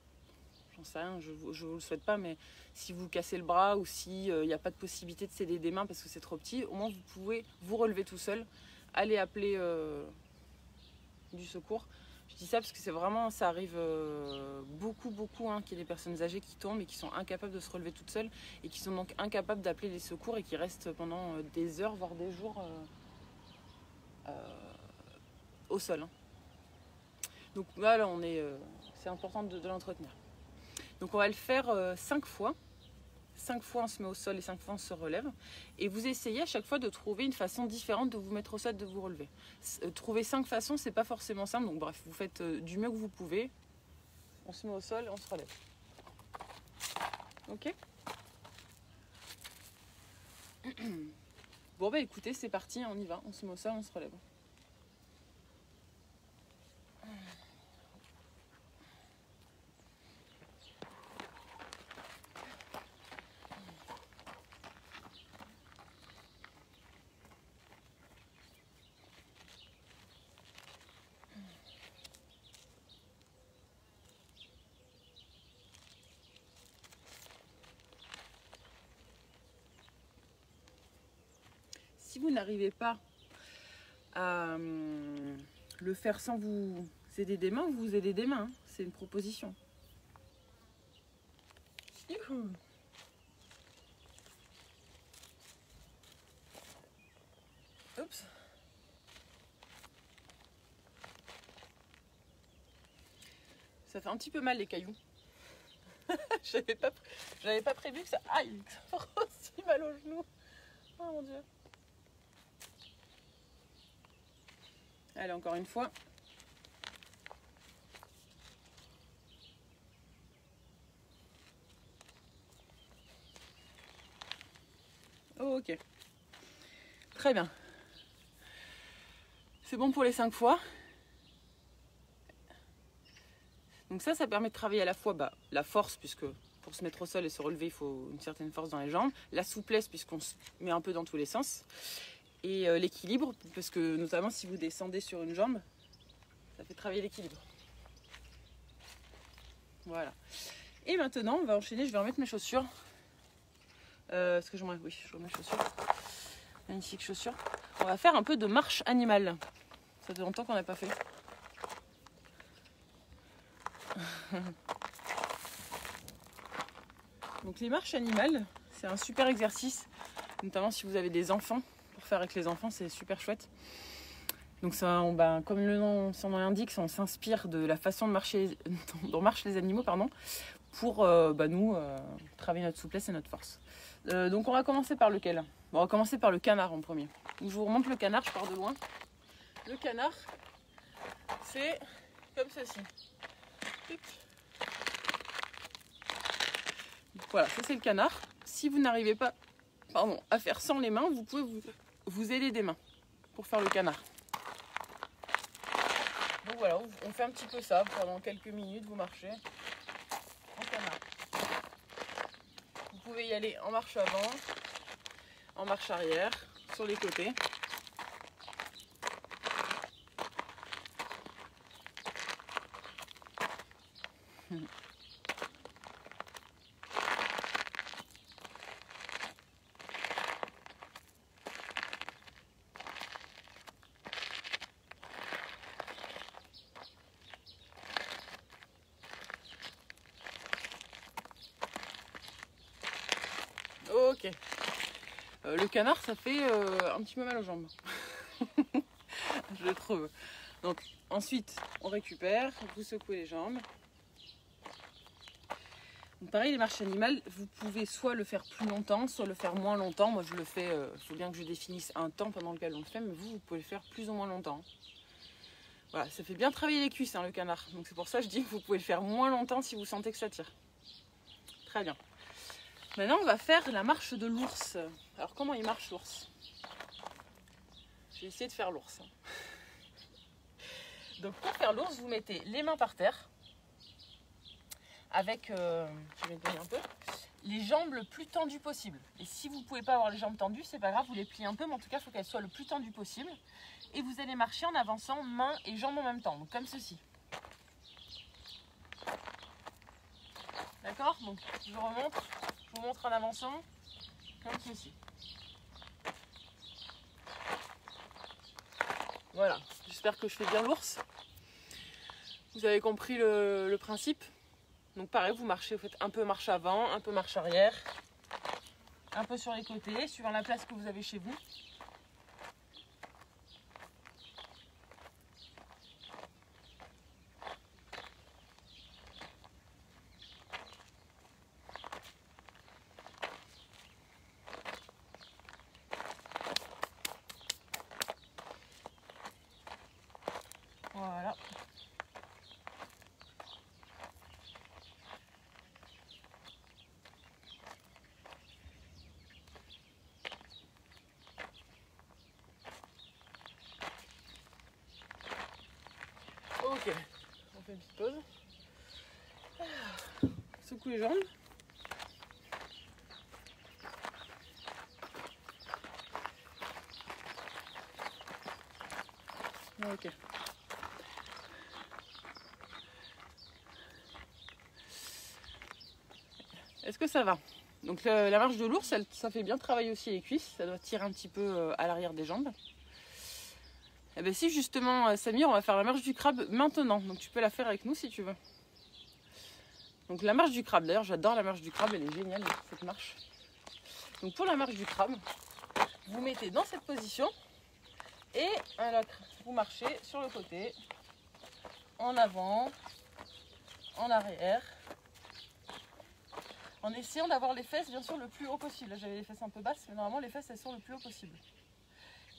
S1: J'en sais rien, je ne vous le souhaite pas, mais si vous cassez le bras ou s'il n'y a pas de possibilité de s'aider des mains parce que c'est trop petit, au moins vous pouvez vous relever tout seul, aller appeler du secours. Je dis ça parce que c'est vraiment, ça arrive beaucoup, qu'il y ait des personnes âgées qui tombent et qui sont incapables de se relever toutes seules et qui sont donc incapables d'appeler les secours et qui restent pendant des heures, voire des jours au sol. Donc voilà, c'est important de l'entretenir. Donc on va le faire 5 fois. 5 fois on se met au sol et 5 fois on se relève. Et vous essayez à chaque fois de trouver une façon différente de vous mettre au sol, de vous relever. Trouver 5 façons, c'est pas forcément simple. Donc bref, vous faites du mieux que vous pouvez. On se met au sol et on se relève. Ok? Bon bah écoutez, c'est parti, on y va. On se met au sol, on se relève. Si vous n'arrivez pas à le faire sans vous aider des mains, vous aidez des mains. Hein. C'est une proposition. Youhou. Oups. Ça fait un petit peu mal les cailloux. J'avais pas prévu que ça aille. Ça fait aussi mal au genou. Oh mon dieu. Allez, encore une fois. Oh, ok. Très bien. C'est bon pour les 5 fois. Donc ça permet de travailler à la fois la force, puisque pour se mettre au sol et se relever, il faut une certaine force dans les jambes. La souplesse, puisqu'on se met un peu dans tous les sens. Et l'équilibre, parce que notamment si vous descendez sur une jambe, ça fait travailler l'équilibre. Voilà. Et maintenant, on va enchaîner, je vais remettre mes chaussures. Est-ce que je remets? Oui, je remets mes chaussures. Magnifiques chaussures. On va faire un peu de marche animale. Ça fait longtemps qu'on n'a pas fait. Donc les marches animales, c'est un super exercice, notamment si vous avez des enfants. Pour faire avec les enfants, c'est super chouette. Donc ça, comme le nom son nom l'indique, on s'inspire de la façon de marcher, dont marchent les animaux, pour nous travailler notre souplesse et notre force. Donc on va commencer par lequel? On va commencer par le canard en premier. Donc, je vous remonte le canard, je pars de loin. Le canard, c'est comme ceci. Voilà, ça c'est le canard. Si vous n'arrivez pas à faire sans les mains, vous pouvez vous aider des mains pour faire le canard. Donc voilà, on fait un petit peu ça pendant quelques minutes, vous marchez en canard. Vous pouvez y aller en marche avant, en marche arrière, sur les côtés. Ok. Le canard, ça fait un petit peu mal aux jambes. Je le trouve. Donc ensuite, on récupère, vous secouez les jambes. Donc, pareil, les marches animales, vous pouvez soit le faire plus longtemps, soit le faire moins longtemps. Moi, je le fais, il faut bien que je définisse un temps pendant lequel on le fait, mais vous pouvez le faire plus ou moins longtemps. Voilà, ça fait bien travailler les cuisses, hein, le canard. Donc c'est pour ça que je dis que vous pouvez le faire moins longtemps si vous sentez que ça tire. Très bien. Maintenant, on va faire la marche de l'ours. Alors, comment il marche l'ours? Je vais essayer de faire l'ours. Donc, pour faire l'ours, vous mettez les mains par terre avec, je vais donner un peu, les jambes le plus tendues possible. Et si vous ne pouvez pas avoir les jambes tendues, c'est pas grave, vous les pliez un peu, mais en tout cas, il faut qu'elles soient le plus tendues possible. Et vous allez marcher en avançant mains et jambes en même temps, donc comme ceci. D'accord? Donc, je vous montre en avançant, comme ceci. Voilà, j'espère que je fais bien l'ours. Vous avez compris le principe. Donc pareil, vous marchez, vous faites un peu marche avant, un peu marche arrière, un peu sur les côtés, suivant la place que vous avez chez vous. Voilà. Ok, on fait une petite pause. Secoue les jambes. Ok. Est-ce que ça va? Donc la marche de l'ours, ça fait bien travailler aussi les cuisses. Ça doit tirer un petit peu à l'arrière des jambes. Et bien si justement, Samir, on va faire la marche du crabe maintenant. Donc tu peux la faire avec nous si tu veux. Donc la marche du crabe, d'ailleurs j'adore la marche du crabe, elle est géniale cette marche. Donc pour la marche du crabe, vous mettez dans cette position et vous marchez sur le côté, en avant, en arrière, en essayant d'avoir les fesses bien sûr le plus haut possible. Là j'avais les fesses un peu basses, mais normalement les fesses elles sont le plus haut possible.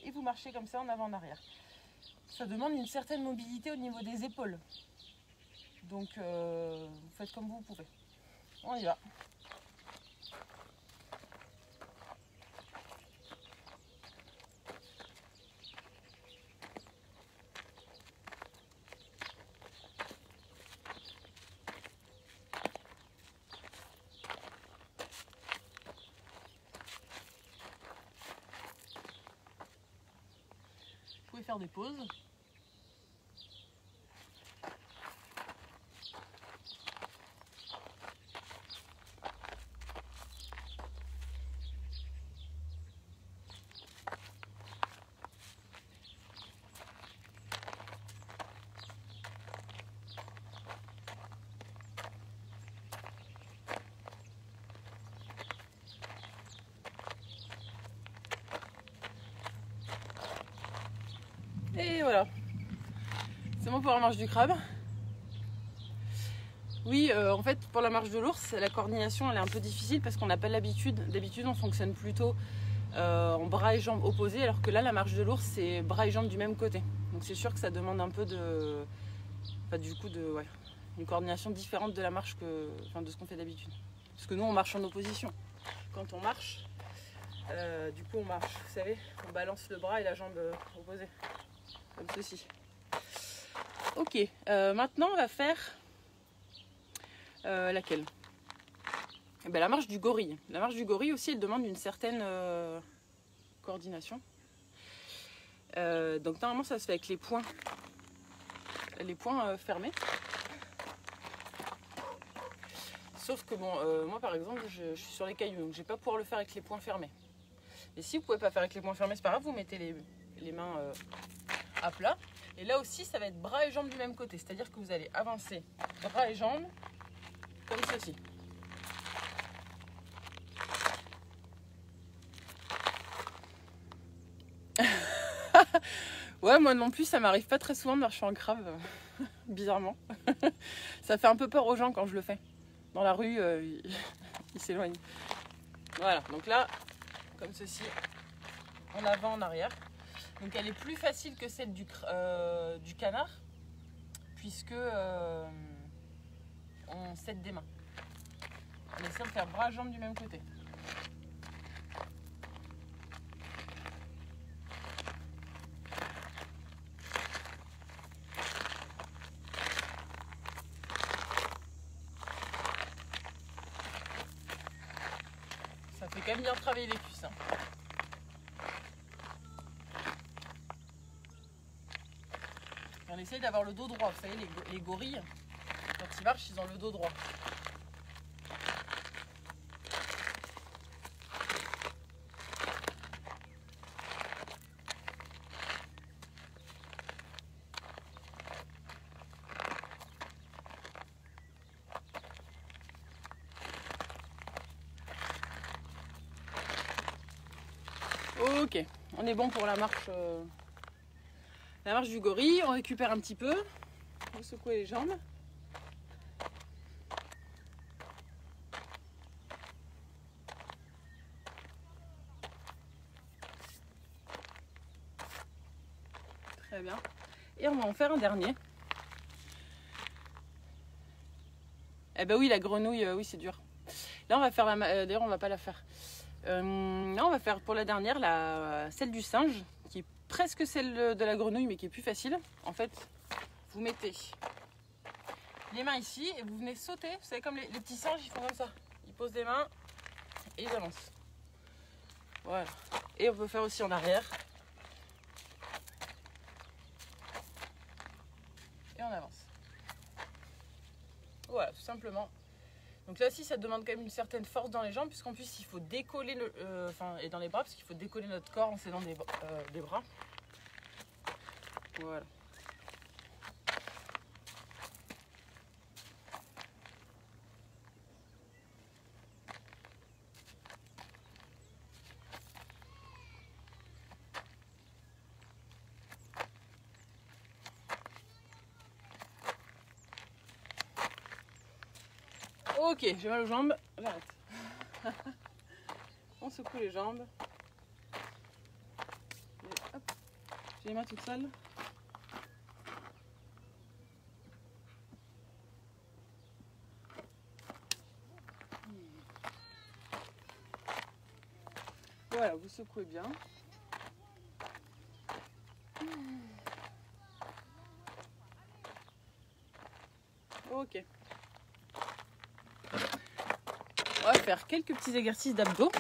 S1: Et vous marchez comme ça en avant, en arrière. Ça demande une certaine mobilité au niveau des épaules. Donc vous faites comme vous pouvez. On y va. Vous pouvez faire des pauses. Et voilà, c'est bon pour la marche du crabe. Oui, en fait, pour la marche de l'ours, la coordination elle est un peu difficile parce qu'on n'a pas l'habitude. D'habitude, on fonctionne plutôt en bras et jambes opposés, alors que là la marche de l'ours c'est bras et jambes du même côté. Donc c'est sûr que ça demande un peu de, enfin, du coup ouais, une coordination différente de la marche de ce qu'on fait d'habitude. Parce que nous on marche en opposition. Quand on marche, du coup on marche, vous savez, on balance le bras et la jambe opposée, comme ceci. Ok, maintenant on va faire laquelle? Ben, la marche du gorille. La marche du gorille aussi, elle demande une certaine coordination. Donc normalement ça se fait avec les poings fermés. Sauf que bon, moi par exemple, je suis sur les cailloux, donc je vais pas pouvoir le faire avec les poings fermés. Et si vous pouvez pas faire avec les poings fermés, c'est pas grave, vous mettez les mains à plat. Et là aussi, ça va être bras et jambes du même côté. C'est-à-dire que vous allez avancer bras et jambes comme ceci. Ouais, moi non plus, ça m'arrive pas très souvent de marcher en crabe, bizarrement. Ça fait un peu peur aux gens quand je le fais. Dans la rue, ils s'éloignent. Voilà, donc là, comme ceci, en avant, en arrière. Donc elle est plus facile que celle du canard, puisque on cède des mains. On essaie de faire bras-jambes du même côté. Ça fait quand même bien travailler les cuisses. Hein. On essaye d'avoir le dos droit. Vous savez, les gorilles, quand ils marchent, ils ont le dos droit. Ok, on est bon pour la marche du gorille. On récupère un petit peu. Vous secouez les jambes. Très bien. Et on va en faire un dernier. Eh ben oui, la grenouille, oui, c'est dur. Là, on va faire d'ailleurs, on va pas la faire. Là, on va faire pour la dernière celle du singe, qui est presque celle de la grenouille, mais qui est plus facile. En fait, vous mettez les mains ici et vous venez sauter. Vous savez, comme les petits singes, ils font comme ça. Ils posent des mains et ils avancent. Voilà. Et on peut faire aussi en arrière. Et on avance. Voilà, tout simplement. Donc là aussi, ça demande quand même une certaine force dans les jambes, puisqu'en plus, il faut décoller et dans les bras, parce qu'il faut décoller notre corps en s'aidant des bras. Voilà. Ok, j'ai mal aux jambes, j'arrête. On secoue les jambes. Et hop, j'ai les mains toutes sales. Voilà, vous secouez bien. Ok. On va faire quelques petits exercices d'abdos.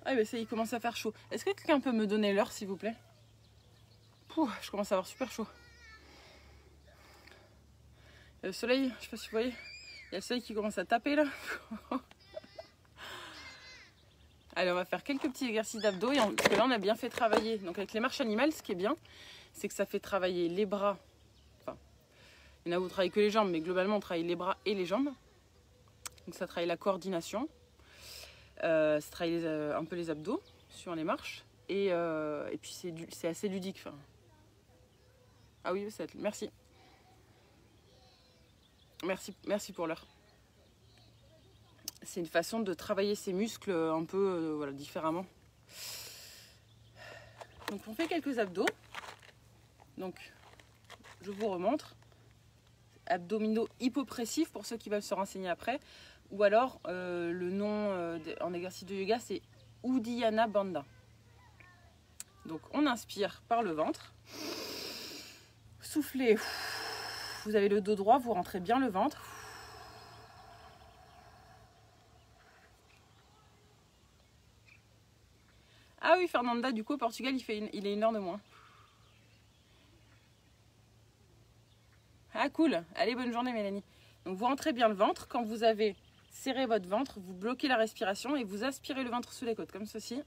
S1: Ah ben ça, il commence à faire chaud. Est-ce que quelqu'un peut me donner l'heure, s'il vous plaît? Pouh, je commence à avoir super chaud. Le soleil, je sais pas si vous voyez, il y a le soleil qui commence à taper là. Allez, on va faire quelques petits exercices d'abdos. Parce que là, on a bien fait travailler. Donc avec les marches animales, ce qui est bien, c'est que ça fait travailler les bras. Enfin, il y en a où on travaille que les jambes, mais globalement, on travaille les bras et les jambes. Donc ça travaille la coordination. Ça travaille un peu les abdos sur les marches. Et puis c'est assez ludique. Enfin. Ah oui, merci. Merci pour l'heure. c'est une façon de travailler ses muscles un peu voilà, différemment. Donc on fait quelques abdos. Donc je vous remontre. Abdominaux hypopressifs pour ceux qui veulent se renseigner après. Ou alors le nom en exercice de yoga, c'est Uddiyana Bandha. Donc on inspire par le ventre. Soufflez. Vous avez le dos droit, vous rentrez bien le ventre. Ah oui, Fernanda, du coup au Portugal, il est 1 heure de moins. Ah cool, allez, bonne journée Mélanie. Donc vous rentrez bien le ventre. Quand vous avez serré votre ventre, vous bloquez la respiration et vous aspirez le ventre sous les côtes, comme ceci.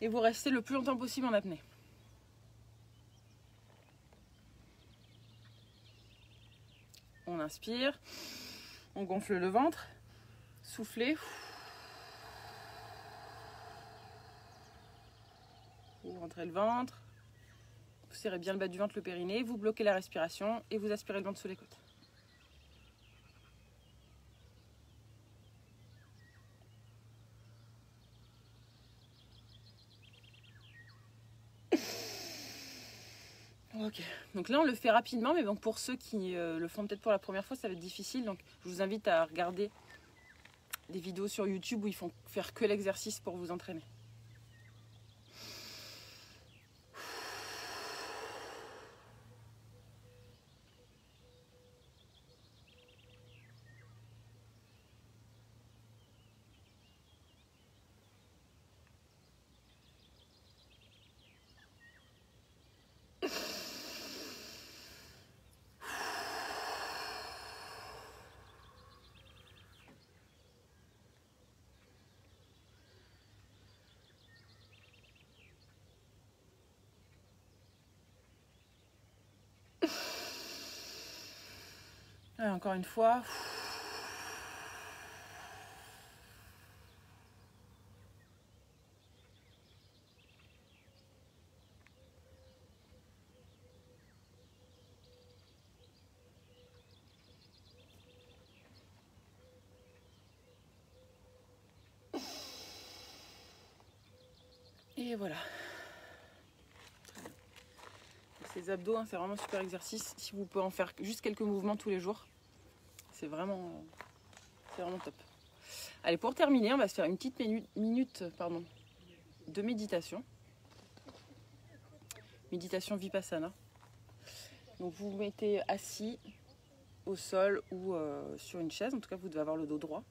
S1: Et vous restez le plus longtemps possible en apnée. On inspire, on gonfle le ventre, soufflez. Vous rentrez le ventre, vous serrez bien le bas du ventre, le périnée, vous bloquez la respiration et vous aspirez le ventre sous les côtes. Ok, donc là on le fait rapidement, mais bon, pour ceux qui le font peut-être pour la première fois, ça va être difficile. Donc je vous invite à regarder des vidéos sur YouTube où ils font faire que l'exercice pour vous entraîner. Et encore une fois. Et voilà. Ces abdos, hein, c'est vraiment un super exercice. Si vous pouvez en faire juste quelques mouvements tous les jours, c'est vraiment top. Allez, pour terminer, on va se faire une petite minute de méditation. Méditation Vipassana. Donc vous vous mettez assis au sol ou sur une chaise. En tout cas, vous devez avoir le dos droit.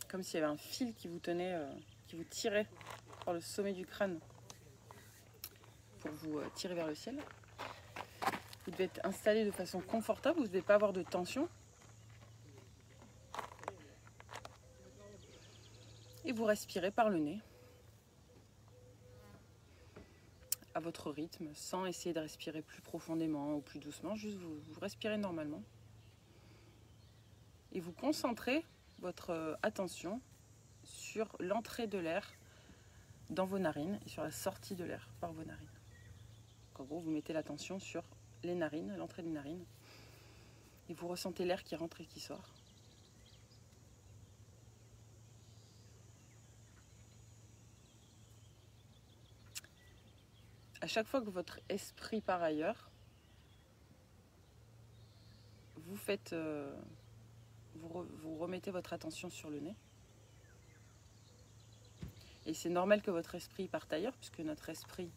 S1: Comme s'il y avait un fil qui vous tenait, qui vous tirait par le sommet du crâne pour vous tirer vers le ciel. Vous devez être installé de façon confortable, vous ne devez pas avoir de tension. Et vous respirez par le nez, à votre rythme, sans essayer de respirer plus profondément ou plus doucement, juste vous respirez normalement. Et vous concentrez votre attention sur l'entrée de l'air dans vos narines et sur la sortie de l'air par vos narines. Donc, en gros, vous mettez l'attention sur les narines, l'entrée des narines, et vous ressentez l'air qui rentre et qui sort. À chaque fois que votre esprit part ailleurs, vous remettez votre attention sur le nez. Et c'est normal que votre esprit parte ailleurs, puisque notre esprit,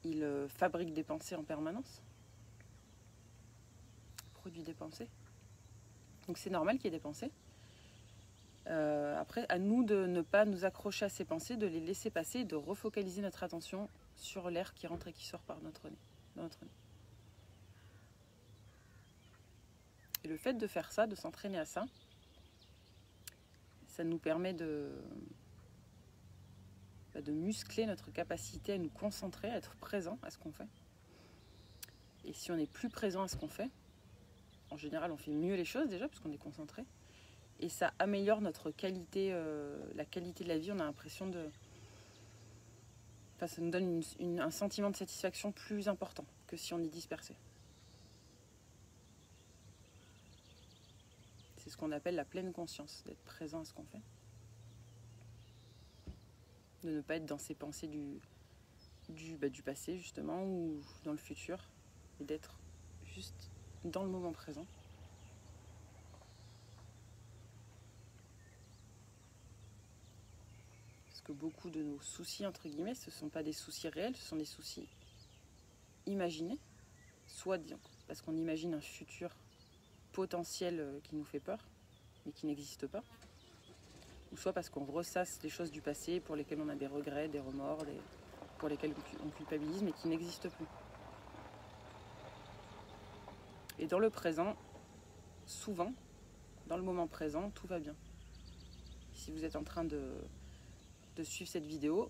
S1: il fabrique des pensées en permanence. Produit des pensées. Donc c'est normal qu'il y ait des pensées. Après, à nous de ne pas nous accrocher à ces pensées, de les laisser passer et de refocaliser notre attention sur l'air qui rentre et qui sort par notre nez, dans notre nez. Et le fait de faire ça, de s'entraîner à ça, ça nous permet de muscler notre capacité à nous concentrer, à être présent à ce qu'on fait. Et si on est plus présent à ce qu'on fait, en général on fait mieux les choses déjà parce qu'on est concentré, Et ça améliore notre qualité, la qualité de la vie. On a l'impression de... Enfin, ça nous donne un sentiment de satisfaction plus important que si on est dispersé. C'est ce qu'on appelle la pleine conscience, d'être présent à ce qu'on fait. De ne pas être dans ses pensées du passé, justement, ou dans le futur, et d'être juste dans le moment présent. Parce que beaucoup de nos soucis, entre guillemets, ce ne sont pas des soucis réels, ce sont des soucis imaginés, soit parce qu'on imagine un futur potentiel qui nous fait peur, mais qui n'existe pas, ou soit parce qu'on ressasse les choses du passé pour lesquelles on a des regrets, des remords, pour lesquels on culpabilise, mais qui n'existent plus. Et dans le présent, souvent, dans le moment présent, tout va bien. Si vous êtes en train de suivre cette vidéo,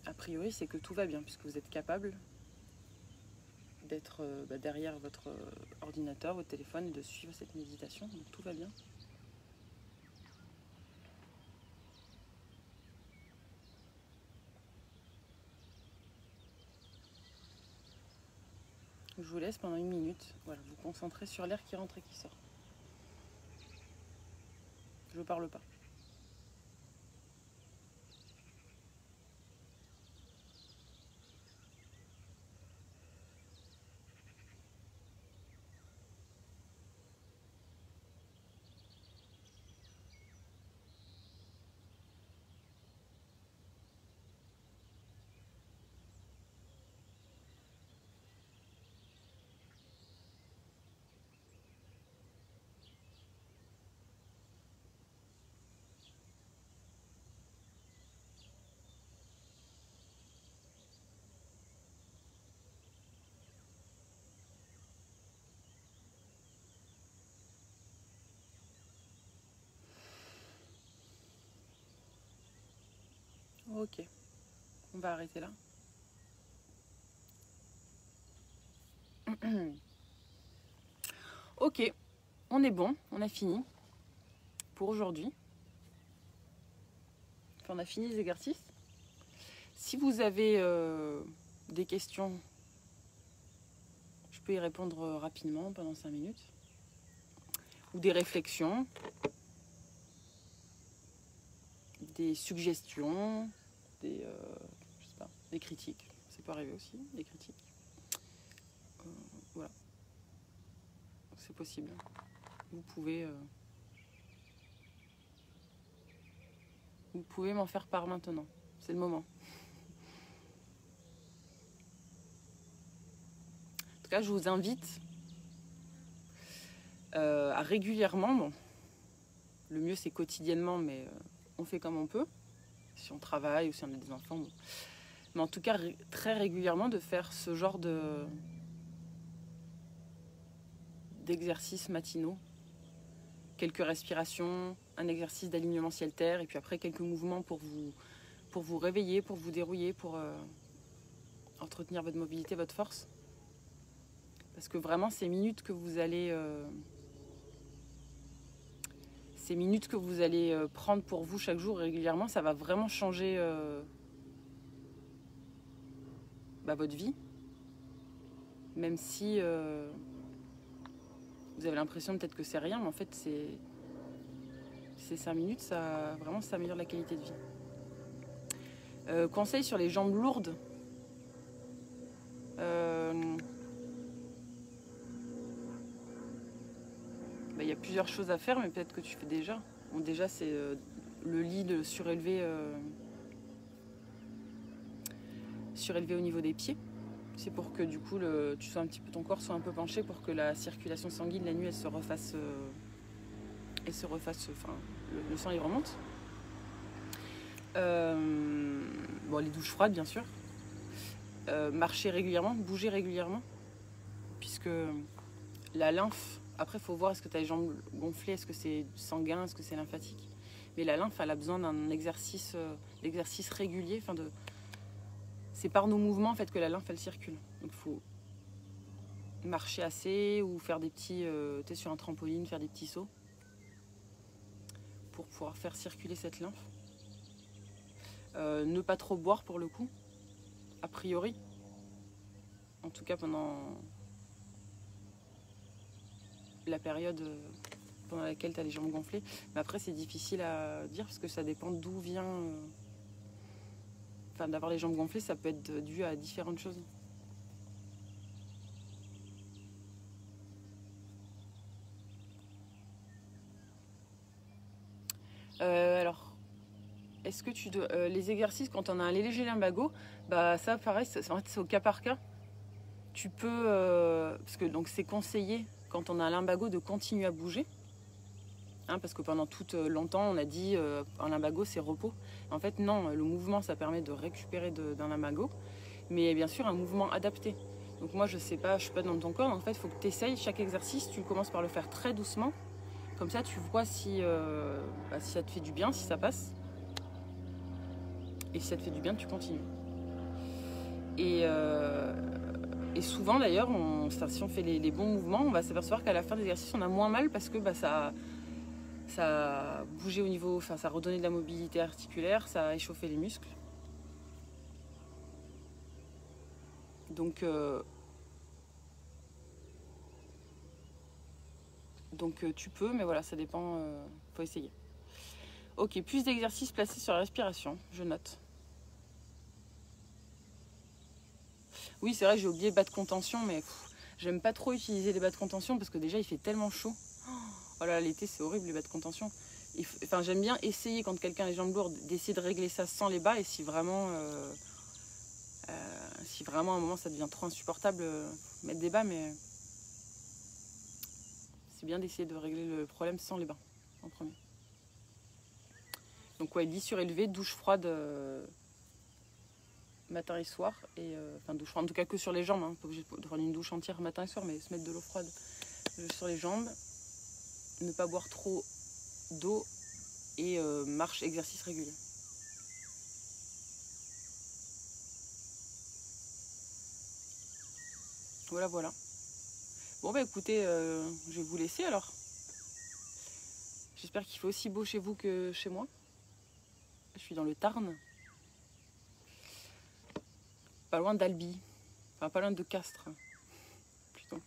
S1: a priori, c'est que tout va bien, puisque vous êtes capable d'être derrière votre ordinateur, votre téléphone, et de suivre cette méditation. Donc tout va bien. Je vous laisse pendant 1 minute. Voilà, vous concentrez sur l'air qui rentre et qui sort. Je ne parle pas. Ok, on va arrêter là. Ok, on est bon, on a fini pour aujourd'hui. Enfin, on a fini les exercices. Si vous avez des questions, je peux y répondre rapidement pendant 5 minutes. Ou des réflexions, des suggestions, je sais pas, des critiques. Ça peut arriver aussi, des critiques. Voilà. C'est possible. Vous pouvez m'en faire part maintenant. C'est le moment. En tout cas, je vous invite à régulièrement, bon, le mieux c'est quotidiennement, mais on fait comme on peut, si on travaille ou si on a des enfants. Bon. Mais en tout cas, très régulièrement, de faire ce genre d'exercices matinaux. Quelques respirations, un exercice d'alignement ciel-terre, et puis après quelques mouvements pour vous réveiller, pour vous dérouiller, pour entretenir votre mobilité, votre force. Parce que vraiment, ces minutes que vous allez prendre pour vous chaque jour régulièrement, ça va vraiment changer votre vie. Même si vous avez l'impression peut-être que c'est rien, mais en fait, ces 5 minutes, ça améliore la qualité de vie. Conseil sur les jambes lourdes. Il y a plusieurs choses à faire, mais peut-être que tu fais déjà. Bon, déjà, c'est le lit surélevé au niveau des pieds. C'est pour que du coup, ton corps soit un peu penché pour que la circulation sanguine la nuit, elle se refasse, le sang il remonte. Les douches froides, bien sûr. Marcher régulièrement, bouger régulièrement, puisque la lymphe, après il faut voir, est-ce que tu as les jambes gonflées, est-ce que c'est sanguin, est-ce que c'est lymphatique, mais la lymphe elle a besoin d'un exercice régulier, c'est par nos mouvements en fait que la lymphe elle circule, donc il faut marcher assez ou faire des petits, sur un trampoline, faire des petits sauts pour pouvoir faire circuler cette lymphe. Ne pas trop boire pour le coup, a priori. En tout cas pendant la période pendant laquelle tu as les jambes gonflées. Mais après c'est difficile à dire parce que ça dépend d'où vient... Enfin, d'avoir les jambes gonflées, ça peut être dû à différentes choses. Alors, est-ce que tu dois... les exercices, quand on a un léger lumbago, bah ça, pareil, c'est au cas par cas. Tu peux... parce que donc c'est conseillé, quand on a un lumbago, de continuer à bouger. Hein, parce que pendant tout longtemps, on a dit un lumbago, c'est repos. En fait, non, le mouvement, ça permet de récupérer d'un lumbago. Mais bien sûr, un mouvement adapté. Donc moi, je sais pas, je suis pas dans ton corps. En fait, il faut que tu essayes chaque exercice. Tu commences par le faire très doucement. Comme ça, tu vois si ça te fait du bien, si ça passe. Et si ça te fait du bien, tu continues. Et souvent, d'ailleurs, si on fait les bons mouvements, on va s'apercevoir qu'à la fin de l'exercice, on a moins mal parce que ça a bougé au niveau... Enfin, ça a redonné de la mobilité articulaire, ça a échauffé les muscles. Donc tu peux, mais voilà, ça dépend, faut essayer. Ok, plus d'exercices placés sur la respiration, je note. Oui, c'est vrai, j'ai oublié les bas de contention, mais j'aime pas trop utiliser les bas de contention parce que déjà il fait tellement chaud. Oh là, l'été c'est horrible les bas de contention. Enfin, j'aime bien essayer quand quelqu'un a les jambes lourdes d'essayer de régler ça sans les bas, et si vraiment à un moment ça devient trop insupportable, mettre des bas, mais c'est bien d'essayer de régler le problème sans les bas en premier. Donc ouais, lit surélevé, douche froide matin et soir, et enfin douche froide en tout cas que sur les jambes, hein, pas obligé de prendre une douche entière matin et soir, mais se mettre de l'eau froide sur les jambes, ne pas boire trop d'eau, et marche, exercice régulier. Voilà. Bon bah écoutez, je vais vous laisser alors. J'espère qu'il fait aussi beau chez vous que chez moi. Je suis dans le Tarn. Pas loin d'Albi. Enfin, pas loin de Castres. Plutôt.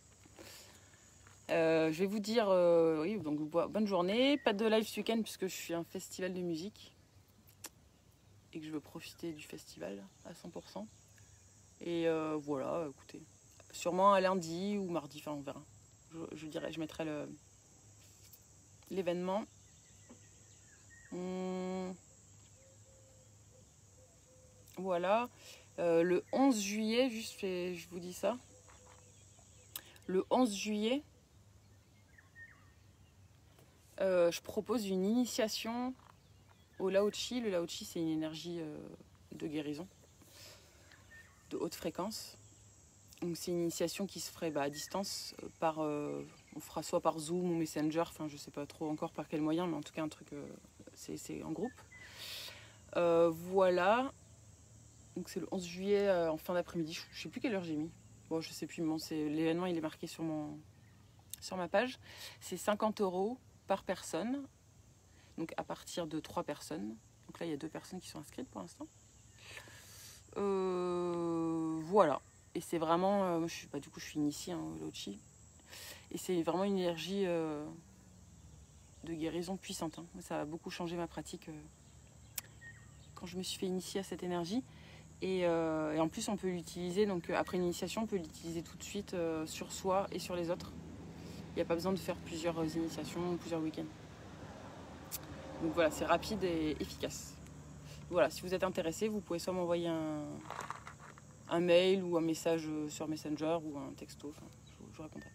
S1: Je vais vous dire, oui, donc bonne journée. Pas de live ce week-end puisque je suis à un festival de musique. Et que je veux profiter du festival à 100%. Et voilà, écoutez. Sûrement à lundi ou mardi, enfin on verra. Je mettrai l'événement. Voilà. Le 11 juillet, je vous dis ça. Le 11 juillet, je propose une initiation au Lao Chi. Le Lao Chi, c'est une énergie de guérison, de haute fréquence. Donc c'est une initiation qui se ferait à distance, on fera soit par Zoom ou Messenger, enfin je sais pas trop encore par quel moyen, mais en tout cas un truc, c'est en groupe. Voilà. Donc c'est le 11 juillet en fin d'après-midi, je sais plus quelle heure j'ai mis. Bon, je sais plus, l'événement il est marqué sur ma page. C'est 50 € par personne, donc à partir de 3 personnes. Donc là il y a 2 personnes qui sont inscrites pour l'instant. Voilà. Et c'est vraiment, du coup je suis initiée au Lao Chi. Et c'est vraiment une énergie de guérison puissante. Hein. Ça a beaucoup changé ma pratique quand je me suis fait initier à cette énergie. Et en plus on peut l'utiliser, donc après une initiation on peut l'utiliser tout de suite sur soi et sur les autres. Il n'y a pas besoin de faire plusieurs initiations, plusieurs week-ends. Donc voilà, c'est rapide et efficace. Voilà, si vous êtes intéressé, vous pouvez soit m'envoyer un mail ou un message sur Messenger ou un texto, enfin, je vous répondrai.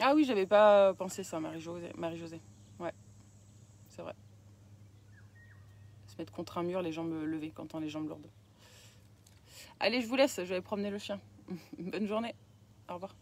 S1: Ah oui, j'avais pas pensé ça, Marie-Josée. Ouais, c'est vrai. Se mettre contre un mur, les jambes levées quand on a les jambes lourdes. Allez, je vous laisse, je vais aller promener le chien. Bonne journée. Au revoir.